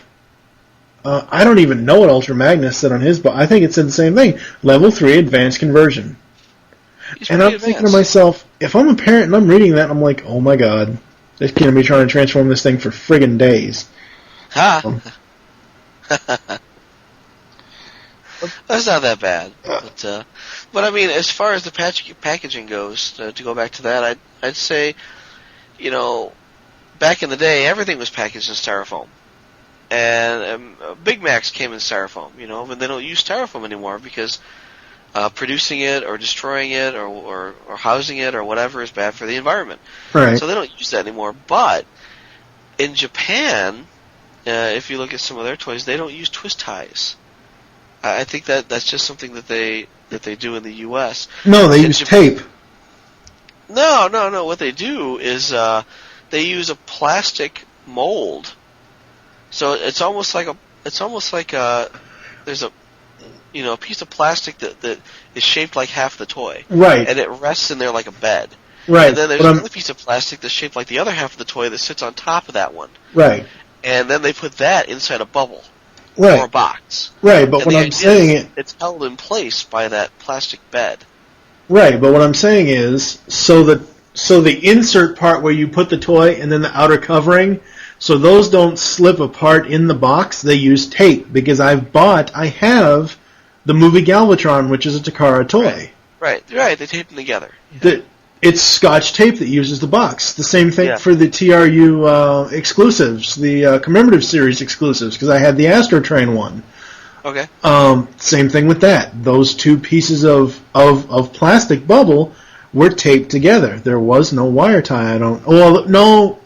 Speaker 5: I don't even know what Ultra Magnus said on his, but I think it said the same thing. Level 3 Advanced Conversion. And I'm thinking to myself, if I'm a parent and I'm reading that, I'm like, oh my god, they're going to be trying to transform this thing for friggin' days.
Speaker 6: Ha! That's not that bad. But I mean, as far as the packaging goes, to go back to that, I'd say, back in the day, everything was packaged in styrofoam. And Big Macs came in styrofoam, but they don't use styrofoam anymore because producing it or destroying it or housing it or whatever is bad for the environment.
Speaker 5: Right.
Speaker 6: So they don't use that anymore. But in Japan, if you look at some of their toys, they don't use twist ties. I think that's just something that they do in the U.S.
Speaker 5: No, they use tape.
Speaker 6: No. What they do is they use a plastic mold. So it's almost like there's a piece of plastic that is shaped like half the toy.
Speaker 5: Right.
Speaker 6: And it rests in there like a bed.
Speaker 5: Right.
Speaker 6: And then there's another piece of plastic that's shaped like the other half of the toy that sits on top of that one.
Speaker 5: Right.
Speaker 6: And then they put that inside a bubble.
Speaker 5: Right.
Speaker 6: Or a box.
Speaker 5: Right, but what I'm saying
Speaker 6: it's held in place by that plastic bed.
Speaker 5: Right, but what I'm saying is so the insert part where you put the toy and then the outer covering, so those don't slip apart in the box, they use tape, because I have the movie Galvatron, which is a Takara toy.
Speaker 6: Right, they tape them together.
Speaker 5: It's Scotch tape that uses the box. The same thing for the TRU exclusives, the commemorative series exclusives, because I had the Astro Train one.
Speaker 6: Okay.
Speaker 5: Same thing with that. Those two pieces of plastic bubble were taped together. There was no wire tie. No,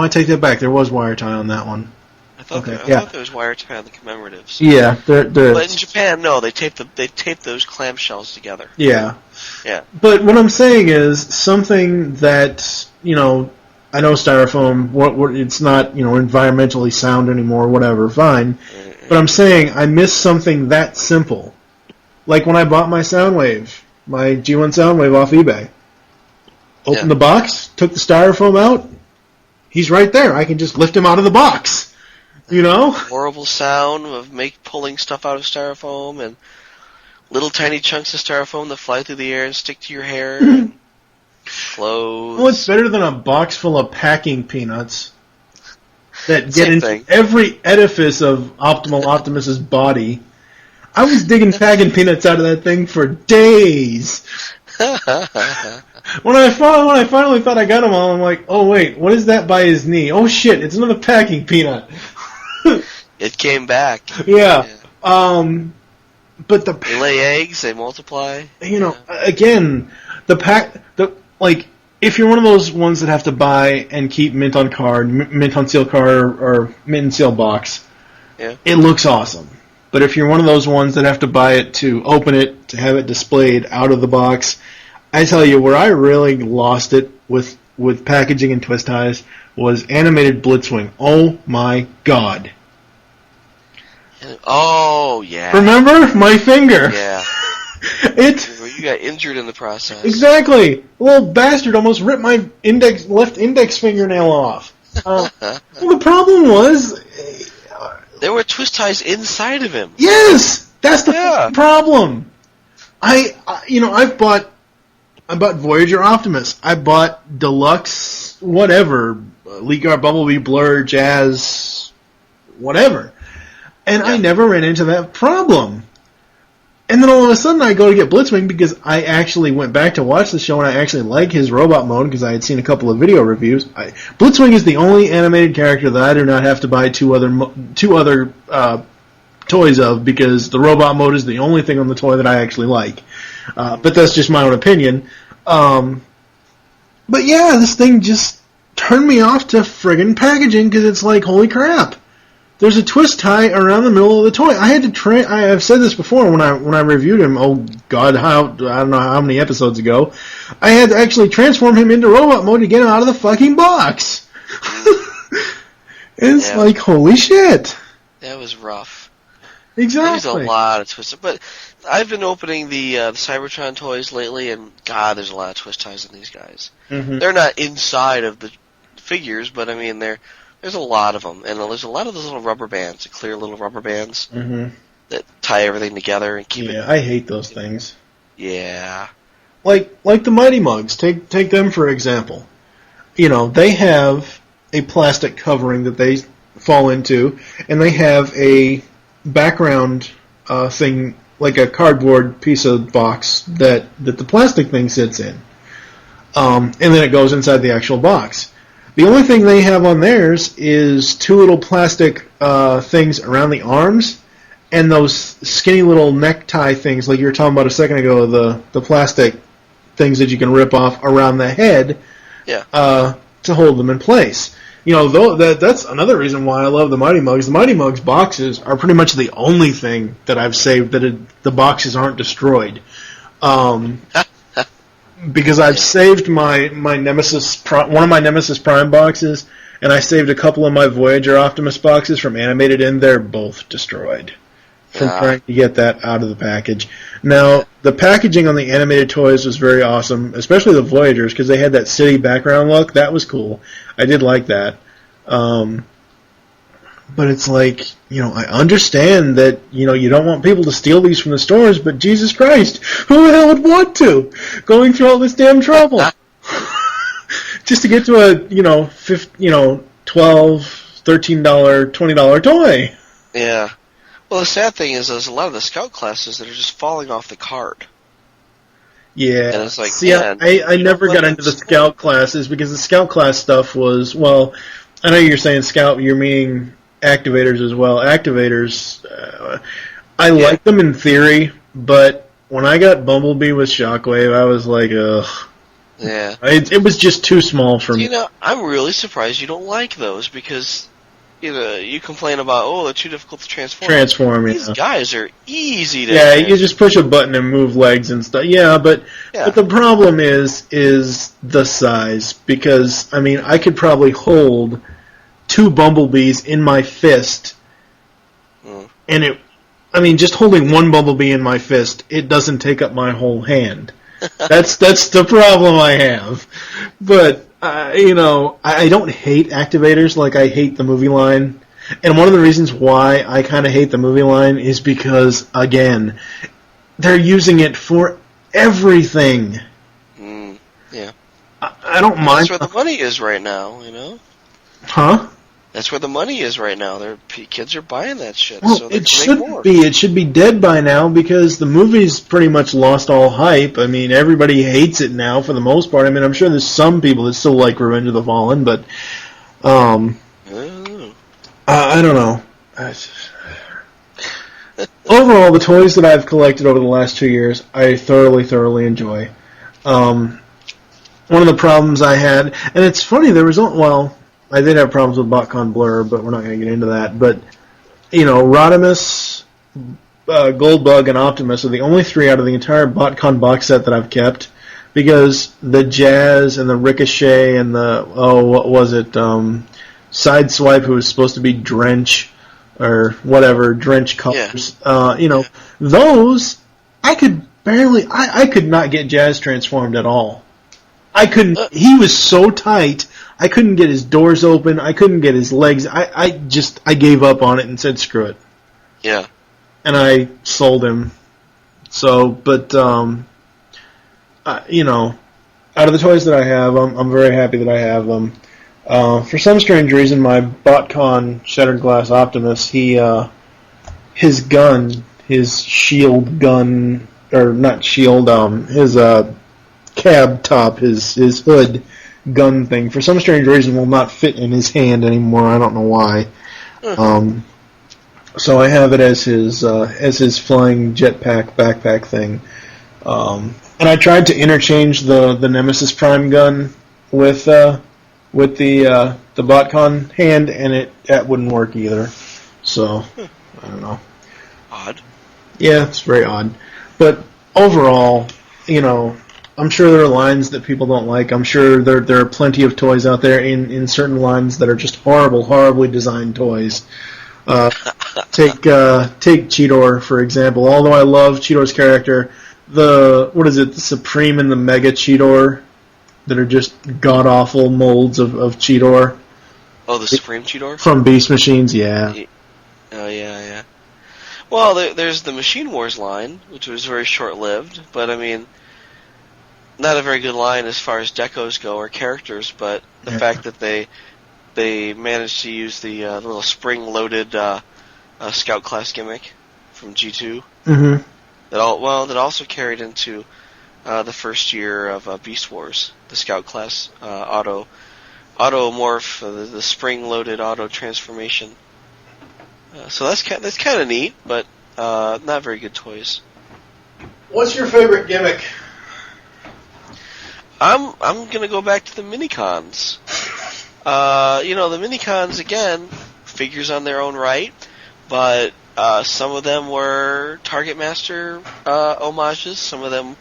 Speaker 5: I take that back. There was wire tie on that one.
Speaker 6: I thought there was wire tie on the commemoratives.
Speaker 5: Yeah, there
Speaker 6: but in Japan, no, they tape those clamshells together.
Speaker 5: Yeah.
Speaker 6: Yeah.
Speaker 5: But what I'm saying is something that, I know styrofoam, it's not, environmentally sound anymore, whatever, fine. But I'm saying I miss something that simple. Like when I bought my Soundwave, my G1 Soundwave off eBay. Opened the box, took the styrofoam out, He's right there. I can just lift him out of the box. You know?
Speaker 6: Horrible sound of pulling stuff out of styrofoam and little tiny chunks of styrofoam that fly through the air and stick to your hair and clothes.
Speaker 5: Well, it's better than a box full of packing peanuts that get
Speaker 6: Same
Speaker 5: into
Speaker 6: thing.
Speaker 5: every edifice of Optimal Optimus's body. I was digging packing peanuts out of that thing for days. When I finally thought I got them all, I'm like, oh wait, what is that by his knee? Oh shit, it's another packing peanut.
Speaker 6: It came back.
Speaker 5: Yeah. But
Speaker 6: They lay eggs, they multiply.
Speaker 5: You know, again, if you're one of those ones that have to buy and keep mint on card, mint on seal card, or mint and seal box, it looks awesome. But if you're one of those ones that have to buy it to open it, to have it displayed out of the box, I tell you, where I really lost it with packaging and twist ties was animated Blitzwing. Oh my god.
Speaker 6: Oh, yeah.
Speaker 5: Remember? My finger.
Speaker 6: Yeah. You got injured in the process.
Speaker 5: Exactly. The little bastard almost ripped my left index fingernail off. Well, the problem was...
Speaker 6: there were twist ties inside of him.
Speaker 5: Yes! That's the problem. I bought Voyager Optimus. I bought Deluxe whatever. Leaguard, Bumblebee, Blur, Jazz, whatever. And I never ran into that problem. And then all of a sudden I go to get Blitzwing because I actually went back to watch the show and I actually like his robot mode because I had seen a couple of video reviews. Blitzwing is the only animated character that I do not have to buy two other toys of because the robot mode is the only thing on the toy that I actually like. But that's just my own opinion. But yeah, this thing just turned me off to friggin' packaging because it's like, holy crap. There's a twist tie around the middle of the toy. I had to I've said this before when I reviewed him. Oh God, I don't know how many episodes ago. I had to actually transform him into robot mode to get him out of the fucking box. It's like, holy shit.
Speaker 6: That was rough.
Speaker 5: Exactly.
Speaker 6: There's a lot of twists, but I've been opening the Cybertron toys lately, and God, there's a lot of twist ties in these guys. Mm-hmm. They're not inside of the figures, but I mean There's a lot of them, and there's a lot of those little rubber bands, the clear little rubber bands that tie everything together and keep it.
Speaker 5: Yeah, I hate those things.
Speaker 6: Yeah,
Speaker 5: like the Mighty Mugs. Take them for example. You know, they have a plastic covering that they fall into, and they have a background thing like a cardboard piece of box that the plastic thing sits in, and then it goes inside the actual box. The only thing they have on theirs is two little plastic things around the arms and those skinny little necktie things like you were talking about a second ago, the plastic things that you can rip off around the head to hold them in place. You know, that's another reason why I love the Mighty Mugs. The Mighty Mugs boxes are pretty much the only thing that I've saved that the boxes aren't destroyed. Because I've saved my Nemesis, one of my Nemesis Prime boxes, and I saved a couple of my Voyager Optimus boxes from Animated In. They're both destroyed from trying to get that out of the package. Now, the packaging on the animated toys was very awesome, especially the Voyagers, because they had that city background look. That was cool. I did like that. But it's like, you know, I understand that, you know, you don't want people to steal these from the stores, but Jesus Christ, who the hell would want to? Going through all this damn trouble. Just to get to a, $12, $13, $20 toy.
Speaker 6: Yeah. Well, the sad thing is there's a lot of the Scout classes that are just falling off the card.
Speaker 5: Yeah.
Speaker 6: And it's like,
Speaker 5: see, I never got into the Scout classes because the Scout class stuff was, well, I know you're saying Scout, you're meaning Activators as well. Activators, I like them in theory, but when I got Bumblebee with Shockwave, I was like, ugh.
Speaker 6: Yeah.
Speaker 5: It was just too small for me.
Speaker 6: You know, I'm really surprised you don't like those because, you complain about, they're too difficult to transform. These guys are easy to transform.
Speaker 5: You just push a button and move legs and stuff. Yeah, but the problem is the size because, I mean, I could probably hold two Bumblebees in my fist, and just holding one Bumblebee in my fist, it doesn't take up my whole hand. That's the problem I have. But I don't hate activators like I hate the movie line. And one of the reasons why I kind of hate the movie line is because, again, they're using it for everything.
Speaker 6: Yeah.
Speaker 5: I don't mind.
Speaker 6: That's where the money is right now, you know?
Speaker 5: Huh?
Speaker 6: That's where the money is right now. Kids are buying that shit,
Speaker 5: Well,
Speaker 6: so they
Speaker 5: it
Speaker 6: can
Speaker 5: should
Speaker 6: make more.
Speaker 5: be. It should be dead by now because the movie's pretty much lost all hype. I mean, everybody hates it now for the most part. I mean, I'm sure there's some people that still like Revenge of the Fallen, but I don't know. Overall, the toys that I've collected over the last 2 years, I thoroughly enjoy. One of the problems I had, and it's funny, I did have problems with BotCon Blur, but we're not going to get into that. But, Rodimus, Goldbug, and Optimus are the only 3 out of the entire BotCon box set that I've kept, because the Jazz and the Ricochet and the, Sideswipe, who was supposed to be Drench, or whatever, Drench colors, those, I could not get Jazz transformed at all. I couldn't, he was so tight, I couldn't get his doors open, I couldn't get his legs, I gave up on it and said screw it.
Speaker 6: Yeah.
Speaker 5: And I sold him. So, but, out of the toys that I have, I'm very happy that I have them. For some strange reason, my BotCon Shattered Glass Optimus, his gun, his shield gun, or not shield, his cab top, his hood gun thing, for some strange reason will not fit in his hand anymore. I don't know why. So I have it as his flying jetpack backpack thing. And I tried to interchange the Nemesis Prime gun with the BotCon hand, and that wouldn't work either. So I don't know.
Speaker 6: Odd.
Speaker 5: Yeah, it's very odd. But overall, I'm sure there are lines that people don't like. I'm sure there are plenty of toys out there in certain lines that are just horribly designed toys. Take Cheetor, for example. Although I love Cheetor's character, the Supreme and the Mega Cheetor that are just god-awful molds of Cheetor.
Speaker 6: Oh, the Supreme Cheetor?
Speaker 5: From Beast Machines, yeah.
Speaker 6: Oh, yeah. Well, there's the Machine Wars line, which was very short-lived, but I mean, not a very good line as far as decos go or characters, but the fact that they managed to use the little spring-loaded Scout class gimmick from G2.
Speaker 5: Mm-hmm.
Speaker 6: That also carried into the first year of Beast Wars, the Scout class auto morph, the spring-loaded auto transformation. So that's kind of neat, but not very good toys.
Speaker 5: What's your favorite gimmick?
Speaker 6: I'm gonna go back to the Minicons. The Minicons, again, figures on their own right, but some of them were Target Master homages, some of them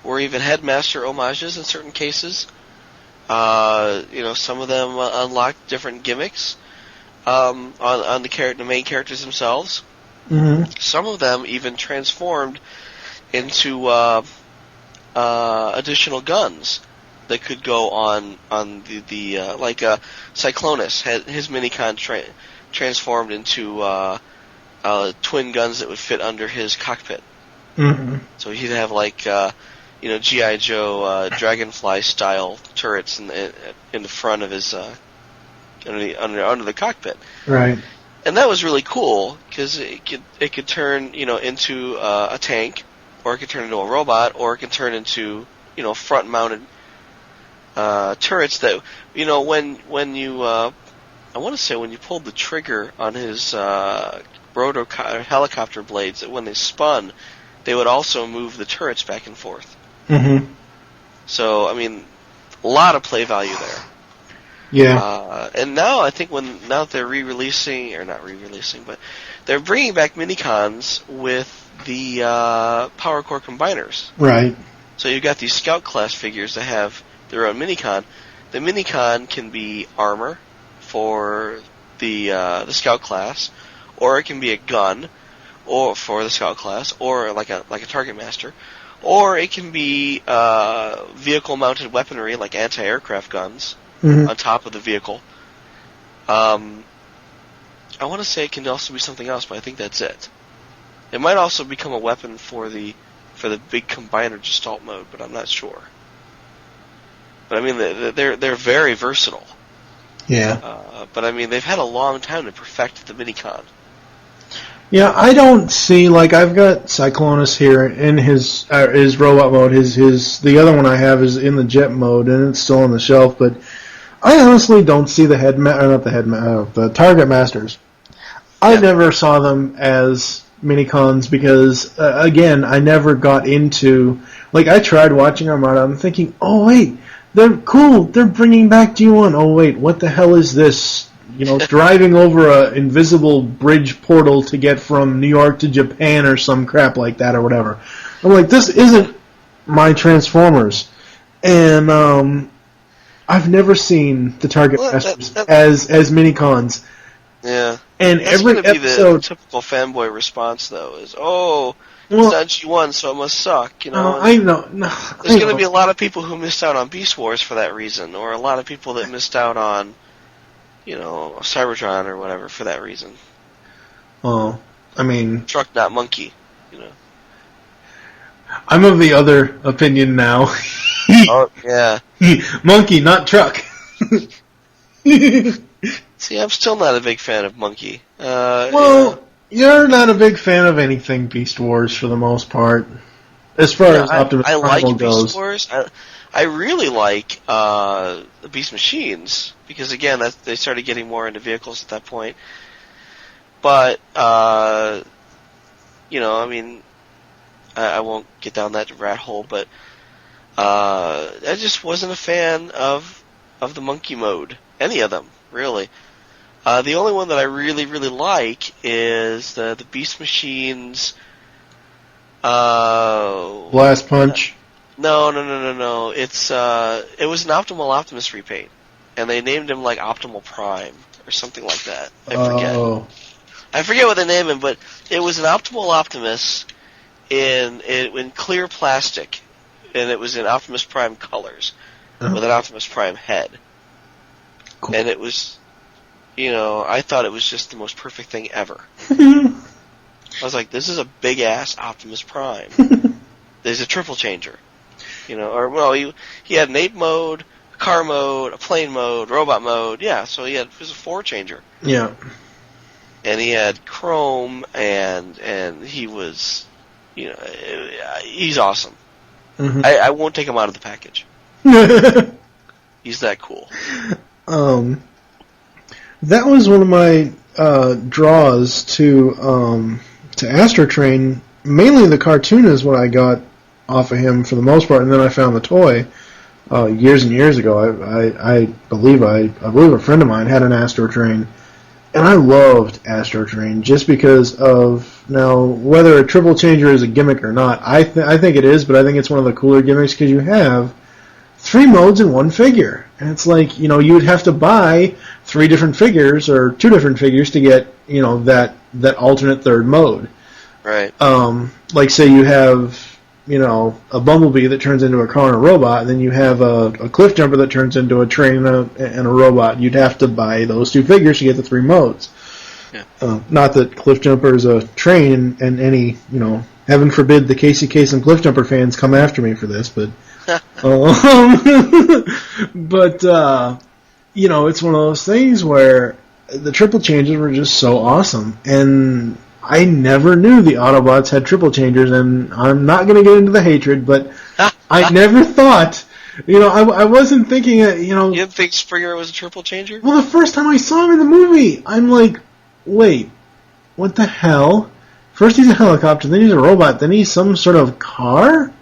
Speaker 6: were even Headmaster homages in certain cases. Some of them unlocked different gimmicks on the main characters themselves.
Speaker 5: Mm-hmm.
Speaker 6: Some of them even transformed into additional guns that could go on the like Cyclonus had his Minicon transformed into twin guns that would fit under his cockpit.
Speaker 5: Mm-hmm.
Speaker 6: So he'd have like G.I. Joe Dragonfly style turrets in the front of his under the cockpit.
Speaker 5: Right.
Speaker 6: And that was really cool because it could turn into a tank, or it could turn into a robot, or it could turn into front mounted turrets that when you I want to say when you pulled the trigger on his helicopter blades, that when they spun, they would also move the turrets back and forth.
Speaker 5: Mm-hmm.
Speaker 6: So I mean, a lot of play value there.
Speaker 5: Yeah.
Speaker 6: And now I think now that they're re-releasing, or not re-releasing, but they're bringing back Minicons with the Power Core combiners.
Speaker 5: Right.
Speaker 6: So you've got these Scout class figures that have their own Minicon. The Minicon can be armor for the Scout class, or it can be a gun, or for the Scout class, or like a Target Master, or it can be vehicle-mounted weaponry like anti-aircraft guns. on top of the vehicle. I want to say it can also be something else, but I think that's it. It might also become a weapon for the big combiner gestalt mode, but I'm not sure. But I mean, they're very versatile.
Speaker 5: Yeah.
Speaker 6: But I mean, they've had a long time to perfect the Minicon.
Speaker 5: Yeah, I don't see, like, I've got Cyclonus here in his robot mode. The other one I have is in the jet mode, and it's still on the shelf, but I honestly don't see the the Target Masters. I never saw them as Minicons because, again, I never got into, like, I tried watching Armada, I'm thinking, oh, wait, they're cool, they're bringing back G1. Oh, wait, what the hell is this? You know, driving over a invisible bridge portal to get from New York to Japan or some crap like that or whatever. I'm like, this isn't my Transformers. And I've never seen the Target Masters as Minicons.
Speaker 6: Yeah.
Speaker 5: And
Speaker 6: that's
Speaker 5: every
Speaker 6: going to be
Speaker 5: episode,
Speaker 6: the typical fanboy response, though, is, it's not G1, so it must suck, you know?
Speaker 5: I know.
Speaker 6: There's going to be a lot of people who missed out on Beast Wars for that reason, or a lot of people that missed out on, you know, Cybertron or whatever for that reason.
Speaker 5: Well, I mean...
Speaker 6: Truck, not monkey, you know.
Speaker 5: I'm of the other opinion now.
Speaker 6: Oh, yeah.
Speaker 5: Monkey, not truck.
Speaker 6: See, I'm still not a big fan of monkey.
Speaker 5: You're not a big fan of anything Beast Wars for the most part, as far as Optimus
Speaker 6: I
Speaker 5: Primal
Speaker 6: like
Speaker 5: goes.
Speaker 6: Beast Wars. I really like the Beast Machines because again, they started getting more into vehicles at that point. But you know, I mean, I won't get down that rat hole, but I just wasn't a fan of the monkey mode. Any of them, really. The only one that I really, really like is the Beast Machines.
Speaker 5: Blast Punch.
Speaker 6: No. It was an Optimal Optimus repaint, and they named him like Optimal Prime or something like that. I forget what they named him, but it was an Optimal Optimus in clear plastic, and it was in Optimus Prime colors with an Optimus Prime head. Cool. And it was, you know, I thought it was just the most perfect thing ever. I was like, this is a big-ass Optimus Prime. There's a triple changer. You know, or, well, he had an ape mode, a car mode, a plane mode, robot mode. Yeah, so it was a four-changer.
Speaker 5: Yeah.
Speaker 6: And he had chrome, and he was, you know, he's awesome. Mm-hmm. I won't take him out of the package. He's that cool.
Speaker 5: That was one of my draws to Astrotrain. Mainly the cartoon is what I got off of him for the most part, and then I found the toy years and years ago. I believe a friend of mine had an Astrotrain, and I loved Astrotrain just because of, now, whether a triple changer is a gimmick or not, I think it is, but I think it's one of the cooler gimmicks because you have 3 modes in one figure. And it's like, you know, you would have to buy 3 different figures or 2 different figures to get, you know, that alternate third mode.
Speaker 6: Right.
Speaker 5: Like, say you have, you know, a Bumblebee that turns into a car and a robot, and then you have a Cliff Jumper that turns into a train and a robot. You'd have to buy those 2 figures to get the 3 modes. Yeah. Not that Cliff Jumper is a train, and any, you know, heaven forbid the Casey Kasem Cliff Jumper fans come after me for this, but... you know, it's one of those things where the triple changes were just so awesome, and I never knew the Autobots had triple changers, and I'm not going to get into the hatred, but I never thought, you know, I wasn't thinking, you know...
Speaker 6: You didn't think Springer was a triple changer?
Speaker 5: Well, the first time I saw him in the movie, I'm like, wait, what the hell? First he's a helicopter, then he's a robot, then he's some sort of car?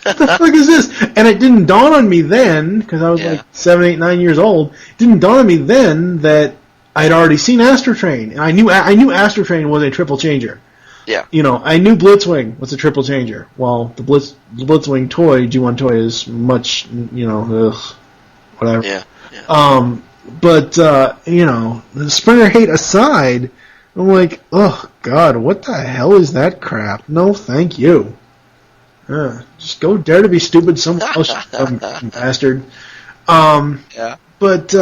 Speaker 5: What the fuck is this? And it didn't dawn on me then, because I was like 7, 8, 9 years old, it didn't dawn on me then that I'd already seen Astrotrain, and I knew Astrotrain was a triple changer.
Speaker 6: Yeah.
Speaker 5: You know, I knew Blitzwing was a triple changer. Well, the Blitzwing toy, G1 toy, is much, you know, whatever.
Speaker 6: Yeah.
Speaker 5: But, you know, the Springer hate aside, I'm like, oh, God, what the hell is that crap? No, thank you. Just go dare to be stupid somewhere else, you bastard.
Speaker 6: Yeah.
Speaker 5: But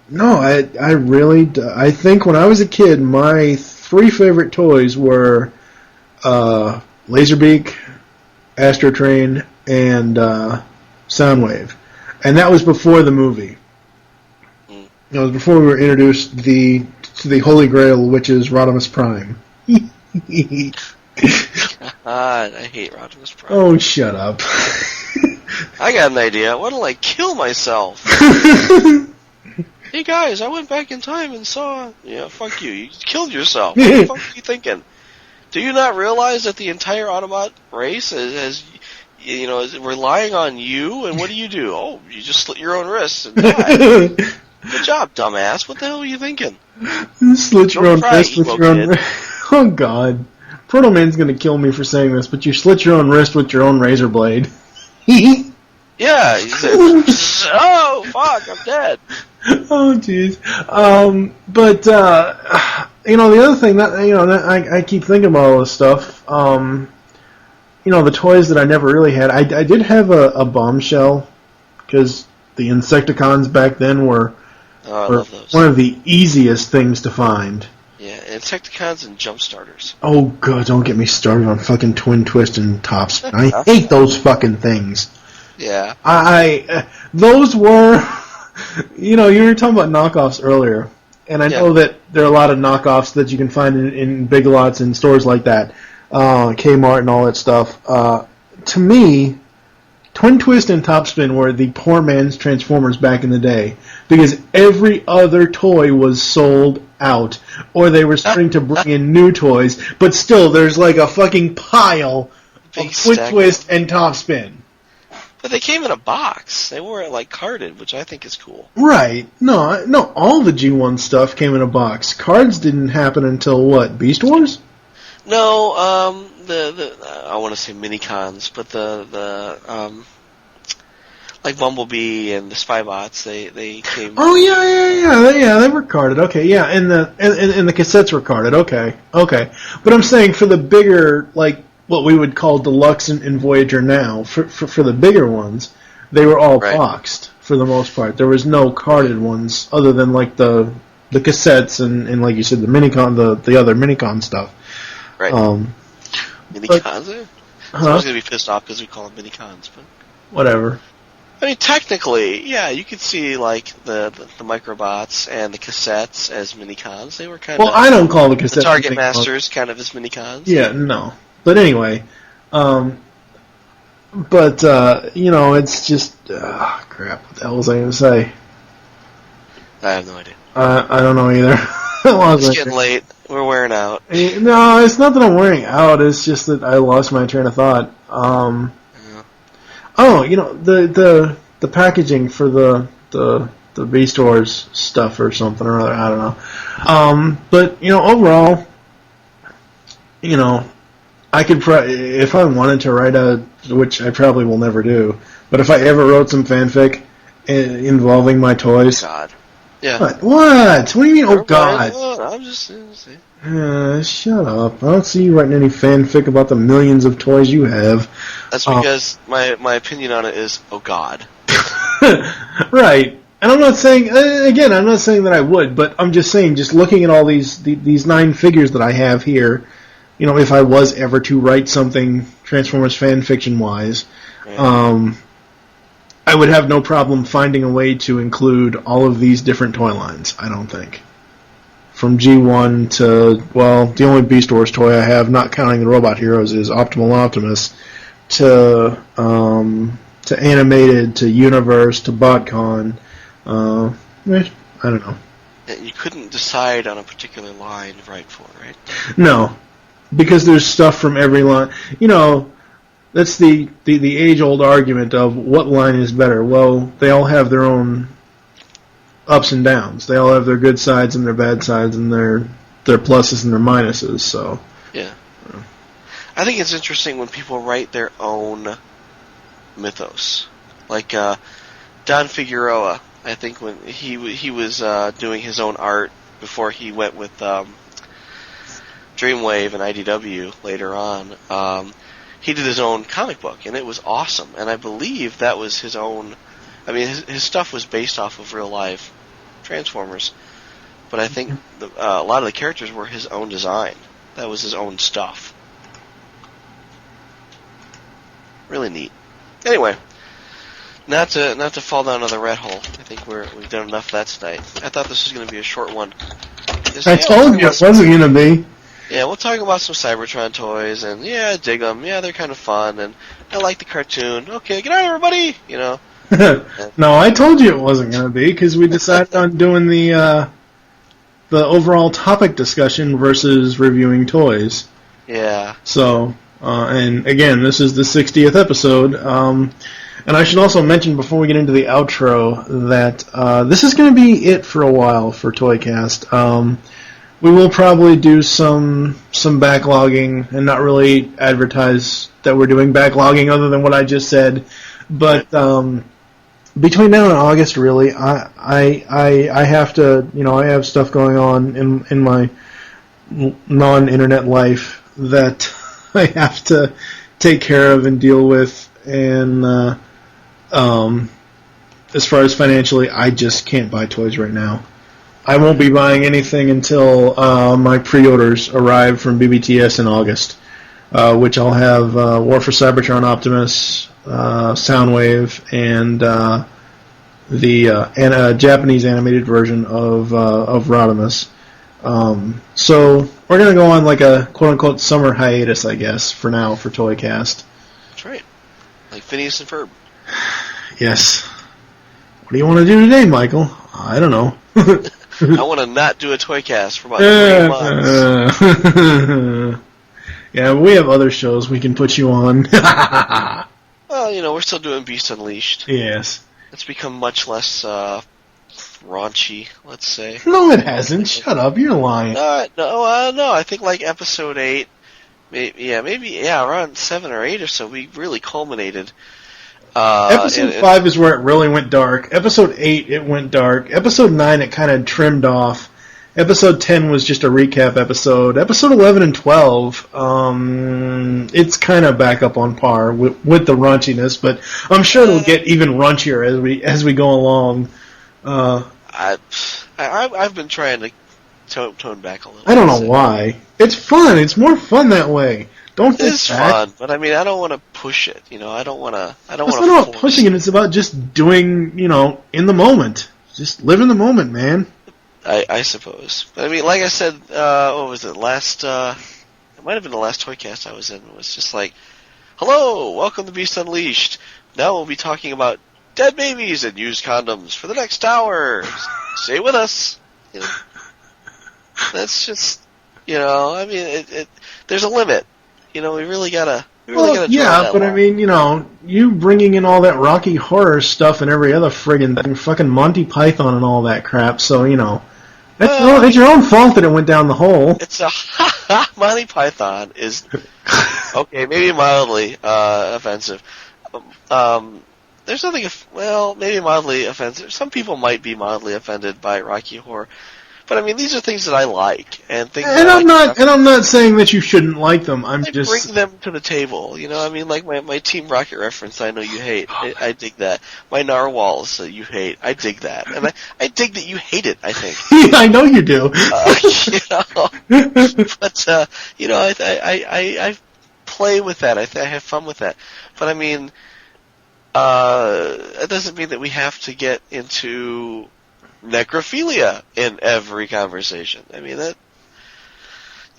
Speaker 5: no, I really I think when I was a kid, my 3 favorite toys were Laserbeak, Astro Train, and Soundwave, and that was before the movie. It was before we were introduced to the Holy Grail, which is Rodimus Prime.
Speaker 6: God, I hate Rodimus Prime.
Speaker 5: Oh, shut up.
Speaker 6: I got an idea. Why don't I kill myself? Hey guys, I went back in time and saw... Yeah, fuck you. You killed yourself. What the fuck are you thinking? Do you not realize that the entire Autobot race is relying on you? And what do? Oh, you just slit your own wrists and die. Good job, dumbass. What the hell are you thinking?
Speaker 5: Slit your own wrist with your own... Oh, God. Proto Man's gonna kill me for saying this, but you slit your own wrist with your own razor blade.
Speaker 6: Yeah, he said, oh, fuck, I'm dead.
Speaker 5: Oh, jeez. But the other thing that, I keep thinking about all this stuff, the toys that I never really had, I did have a Bombshell, because the Insecticons back then were
Speaker 6: love those.
Speaker 5: One of the easiest things to find.
Speaker 6: Yeah, Insecticons and Jump Starters.
Speaker 5: Oh, God, don't get me started on fucking Twin Twist and Topspin. I hate those fucking things.
Speaker 6: Yeah.
Speaker 5: Those were, you were talking about knockoffs earlier, and I know that there are a lot of knockoffs that you can find in Big Lots and stores like that, Kmart and all that stuff. To me, Twin Twist and Topspin were the poor man's Transformers back in the day, because every other toy was sold out, or they were starting to bring in new toys, but still, there's like a fucking pile of Twin Twist and Topspin.
Speaker 6: But they came in a box. They weren't, carded, which I think is cool.
Speaker 5: Right. No, all the G1 stuff came in a box. Cards didn't happen until, what, Beast Wars?
Speaker 6: No, I want to say Minicons, but like Bumblebee and the Spybots, they came...
Speaker 5: Oh, yeah, they were carded, okay, yeah, and the cassettes were carded, okay. But I'm saying for the bigger, what we would call Deluxe and Voyager now, for the bigger ones, they were all boxed for the most part. There was no carded ones other than the cassettes and like you said, the Minicon, the other Minicon stuff.
Speaker 6: Right. Minicons? I was going to be pissed off because we call them Minicons, but...
Speaker 5: Whatever.
Speaker 6: I mean, technically, yeah, you could see, the Microbots and the cassettes as Minicons. They were kind of...
Speaker 5: Well, I don't call the cassettes...
Speaker 6: The Target Masters kind of as Minicons.
Speaker 5: Yeah, no. But anyway, it's just, crap, what the hell was I going to say?
Speaker 6: I have no idea.
Speaker 5: I don't know either.
Speaker 6: It's getting late. We're wearing out.
Speaker 5: No, it's not that I'm wearing out, it's just that I lost my train of thought. The packaging for the Beast Wars stuff or something or other, I don't know. But, overall, I could if I wanted to write which I probably will never do, but if I ever wrote some fanfic involving my toys...
Speaker 6: God. Yeah.
Speaker 5: What? What do you mean, oh God?
Speaker 6: I'm just saying.
Speaker 5: Shut up. I don't see you writing any fanfic about the millions of toys you have.
Speaker 6: That's because my opinion on it is, oh God.
Speaker 5: Right. And I'm not saying, I'm not saying that I would, but I'm just saying, just looking at all these 9 figures that I have here, if I was ever to write something Transformers fan fiction wise, I would have no problem finding a way to include all of these different toy lines, I don't think. From G1 to, the only Beast Wars toy I have, not counting the Robot Heroes, is Optimal Optimus, to Animated, to Universe, to BotCon. I don't know.
Speaker 6: You couldn't decide on a particular line to write for, right?
Speaker 5: No. Because there's stuff from every line. That's the age-old argument of what line is better. Well, they all have their own ups and downs. They all have their good sides and their bad sides and their pluses and their minuses. So
Speaker 6: yeah. I think it's interesting when people write their own mythos. Like Don Figueroa, I think when he was doing his own art before he went with Dreamwave and IDW later on. He did his own comic book, and it was awesome. And I believe that was his own I mean, his stuff was based off of real life Transformers, but I think a lot of the characters were his own design. That was his own stuff. Really neat. Anyway, not to fall down another rat hole. I think we've done enough of that tonight. I thought this was going to be a short one.
Speaker 5: I told you it wasn't going to be.
Speaker 6: Yeah, we'll talk about some Cybertron toys, and yeah, I dig them. Yeah, they're kind of fun, and I like the cartoon. Okay, good night, everybody. You know.
Speaker 5: No, I told you it wasn't going to be because we decided on doing the overall topic discussion versus reviewing toys.
Speaker 6: Yeah.
Speaker 5: So, and again, this is the 60th episode. And I should also mention before we get into the outro that this is going to be it for a while for ToyCast. We will probably do some backlogging and not really advertise that we're doing backlogging other than what I just said. But between now and August, really, I have to, I have stuff going on in my non-internet life that I have to take care of and deal with, and as far as financially, I just can't buy toys right now. I won't be buying anything until my pre-orders arrive from BBTS in August, which I'll have War for Cybertron Optimus, Soundwave, and the Japanese animated version of Rodimus. So we're going to go on like a quote-unquote summer hiatus, I guess, for now for ToyCast.
Speaker 6: That's right. Like Phineas and Ferb.
Speaker 5: Yes. What do you want to do today, Michael? I don't know.
Speaker 6: I want to not do a ToyCast for about 3 months.
Speaker 5: Yeah, we have other shows we can put you on.
Speaker 6: Well, we're still doing Beast Unleashed.
Speaker 5: Yes.
Speaker 6: It's become much less raunchy, let's say.
Speaker 5: No, it hasn't. Shut up. You're lying.
Speaker 6: No. I think like episode 8, maybe around 7 or 8 or so, we really culminated.
Speaker 5: Episode 5 is where it really went dark. Episode 8, it went dark. Episode 9, it kind of trimmed off. Episode 10 was just a recap episode. Episode 11 and 12, it's kind of back up on par with the raunchiness, but I'm sure it'll get even raunchier as we go along.
Speaker 6: I've been trying to tone back a little.
Speaker 5: I don't know why. It's fun. It's more fun that way. Don't get
Speaker 6: It's fun, but I mean, I don't want to push it. I don't want to.
Speaker 5: It's not about pushing it. It's about just doing, in the moment. Just live in the moment, man.
Speaker 6: I suppose. But I mean, like I said, what was it? It might have been the last ToyCast I was in. It was just like, hello, welcome to Beast Unleashed. Now we'll be talking about dead babies and used condoms for the next hour. Stay with us. That's just, I mean, there's a limit. We really gotta.
Speaker 5: Yeah, but I mean, you bringing in all that Rocky Horror stuff and every other friggin' thing, fucking Monty Python and all that crap, so, it's your own fault that it went down the hole.
Speaker 6: It's Monty Python is, okay, maybe mildly offensive. There's nothing, maybe mildly offensive. Some people might be mildly offended by Rocky Horror. But I mean, these are things that I like, and things. And
Speaker 5: I'm not saying that you shouldn't like them. I just
Speaker 6: bring them to the table. I mean, like my Team Rocket reference. I know you hate. I dig that. My narwhals that you hate. I dig that, and I dig that you hate it. I think.
Speaker 5: I know you do.
Speaker 6: But I play with that. I have fun with that. But I mean, it doesn't mean that we have to get into necrophilia in every conversation. I mean, that,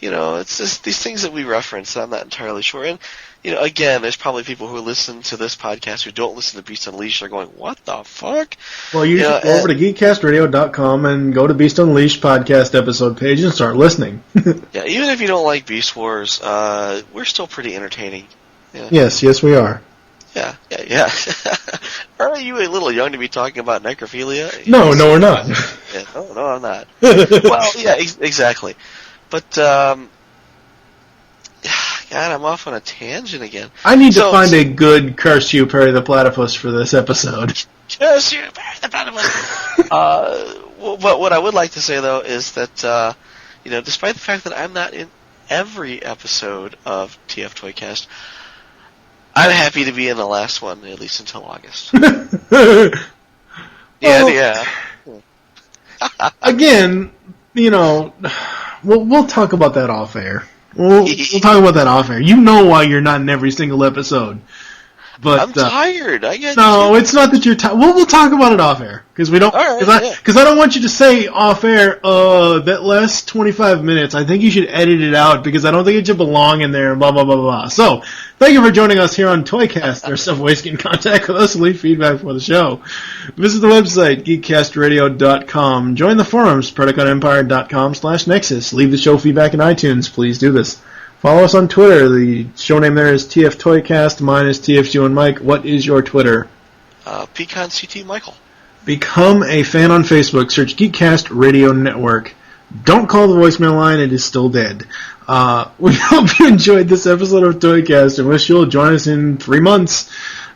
Speaker 6: it's just these things that we reference. I'm not entirely sure. And, again, there's probably people who listen to this podcast who don't listen to Beast Unleashed are going, what the fuck?
Speaker 5: Well, you should go over to geekcastradio.com and go to Beast Unleashed podcast episode page and start listening.
Speaker 6: Yeah, even if you don't like Beast Wars, we're still pretty entertaining. Yeah.
Speaker 5: Yes, we are.
Speaker 6: Yeah. Are you a little young to be talking about necrophilia?
Speaker 5: No, we're not.
Speaker 6: Yeah, no, I'm not. Well, yeah, exactly. But, God, I'm off on a tangent again.
Speaker 5: I need to find a good Curse You, Perry the Platypus for this episode.
Speaker 6: Curse You, Perry the Platypus! But what I would like to say, though, is that, despite the fact that I'm not in every episode of TF ToyCast, I'm happy to be in the last one, at least until August. Yeah.
Speaker 5: Again, we'll talk about that off air. We'll talk about that off air. You know why you're not in every single episode. But
Speaker 6: I'm tired.
Speaker 5: It's not that you're tired. We'll talk about it off air because we don't. Because I don't want you to say off air. That last 25 minutes. I think you should edit it out because I don't think it should belong in there. Blah blah blah blah. So, thank you for joining us here on ToyCast. There's some ways to get in contact with us. Leave feedback for the show. Visit the website geekcastradio.com. Join the forums PredaconEmpire.com/Nexus. Leave the show feedback in iTunes. Please do this. Follow us on Twitter. The show name there is TF ToyCast. Mine is TFG and Mike. What is your Twitter?
Speaker 6: Pecan CT Michael.
Speaker 5: Become a fan on Facebook. Search Geekcast Radio Network. Don't call the voicemail line. It is still dead. We hope you enjoyed this episode of ToyCast and wish you'll join us in 3 months.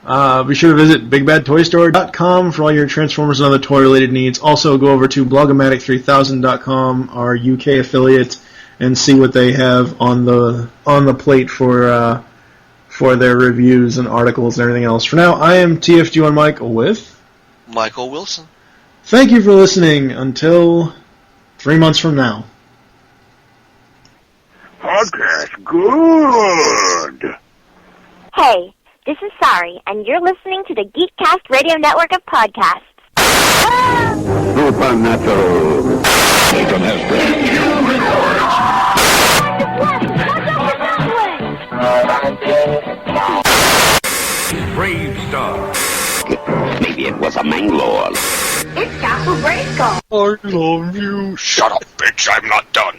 Speaker 5: Be sure to visit BigBadToyStore.com for all your Transformers and other toy-related needs. Also, go over to Blogomatic3000.com, our UK affiliate, and see what they have on the plate for their reviews and articles and everything else. For now, I am TFG1 Mike with
Speaker 6: Michael Wilson.
Speaker 5: Thank you for listening. Until 3 months from now.
Speaker 2: Podcast good.
Speaker 3: Hey, this is Sari, and you're listening to the Geekcast Radio Network of podcasts.
Speaker 2: Supernatural. Bacon has Brave Star. Maybe it was a Manglore.
Speaker 3: It's Castle Grayskull.
Speaker 6: I love you.
Speaker 2: Shut up, bitch. I'm not done.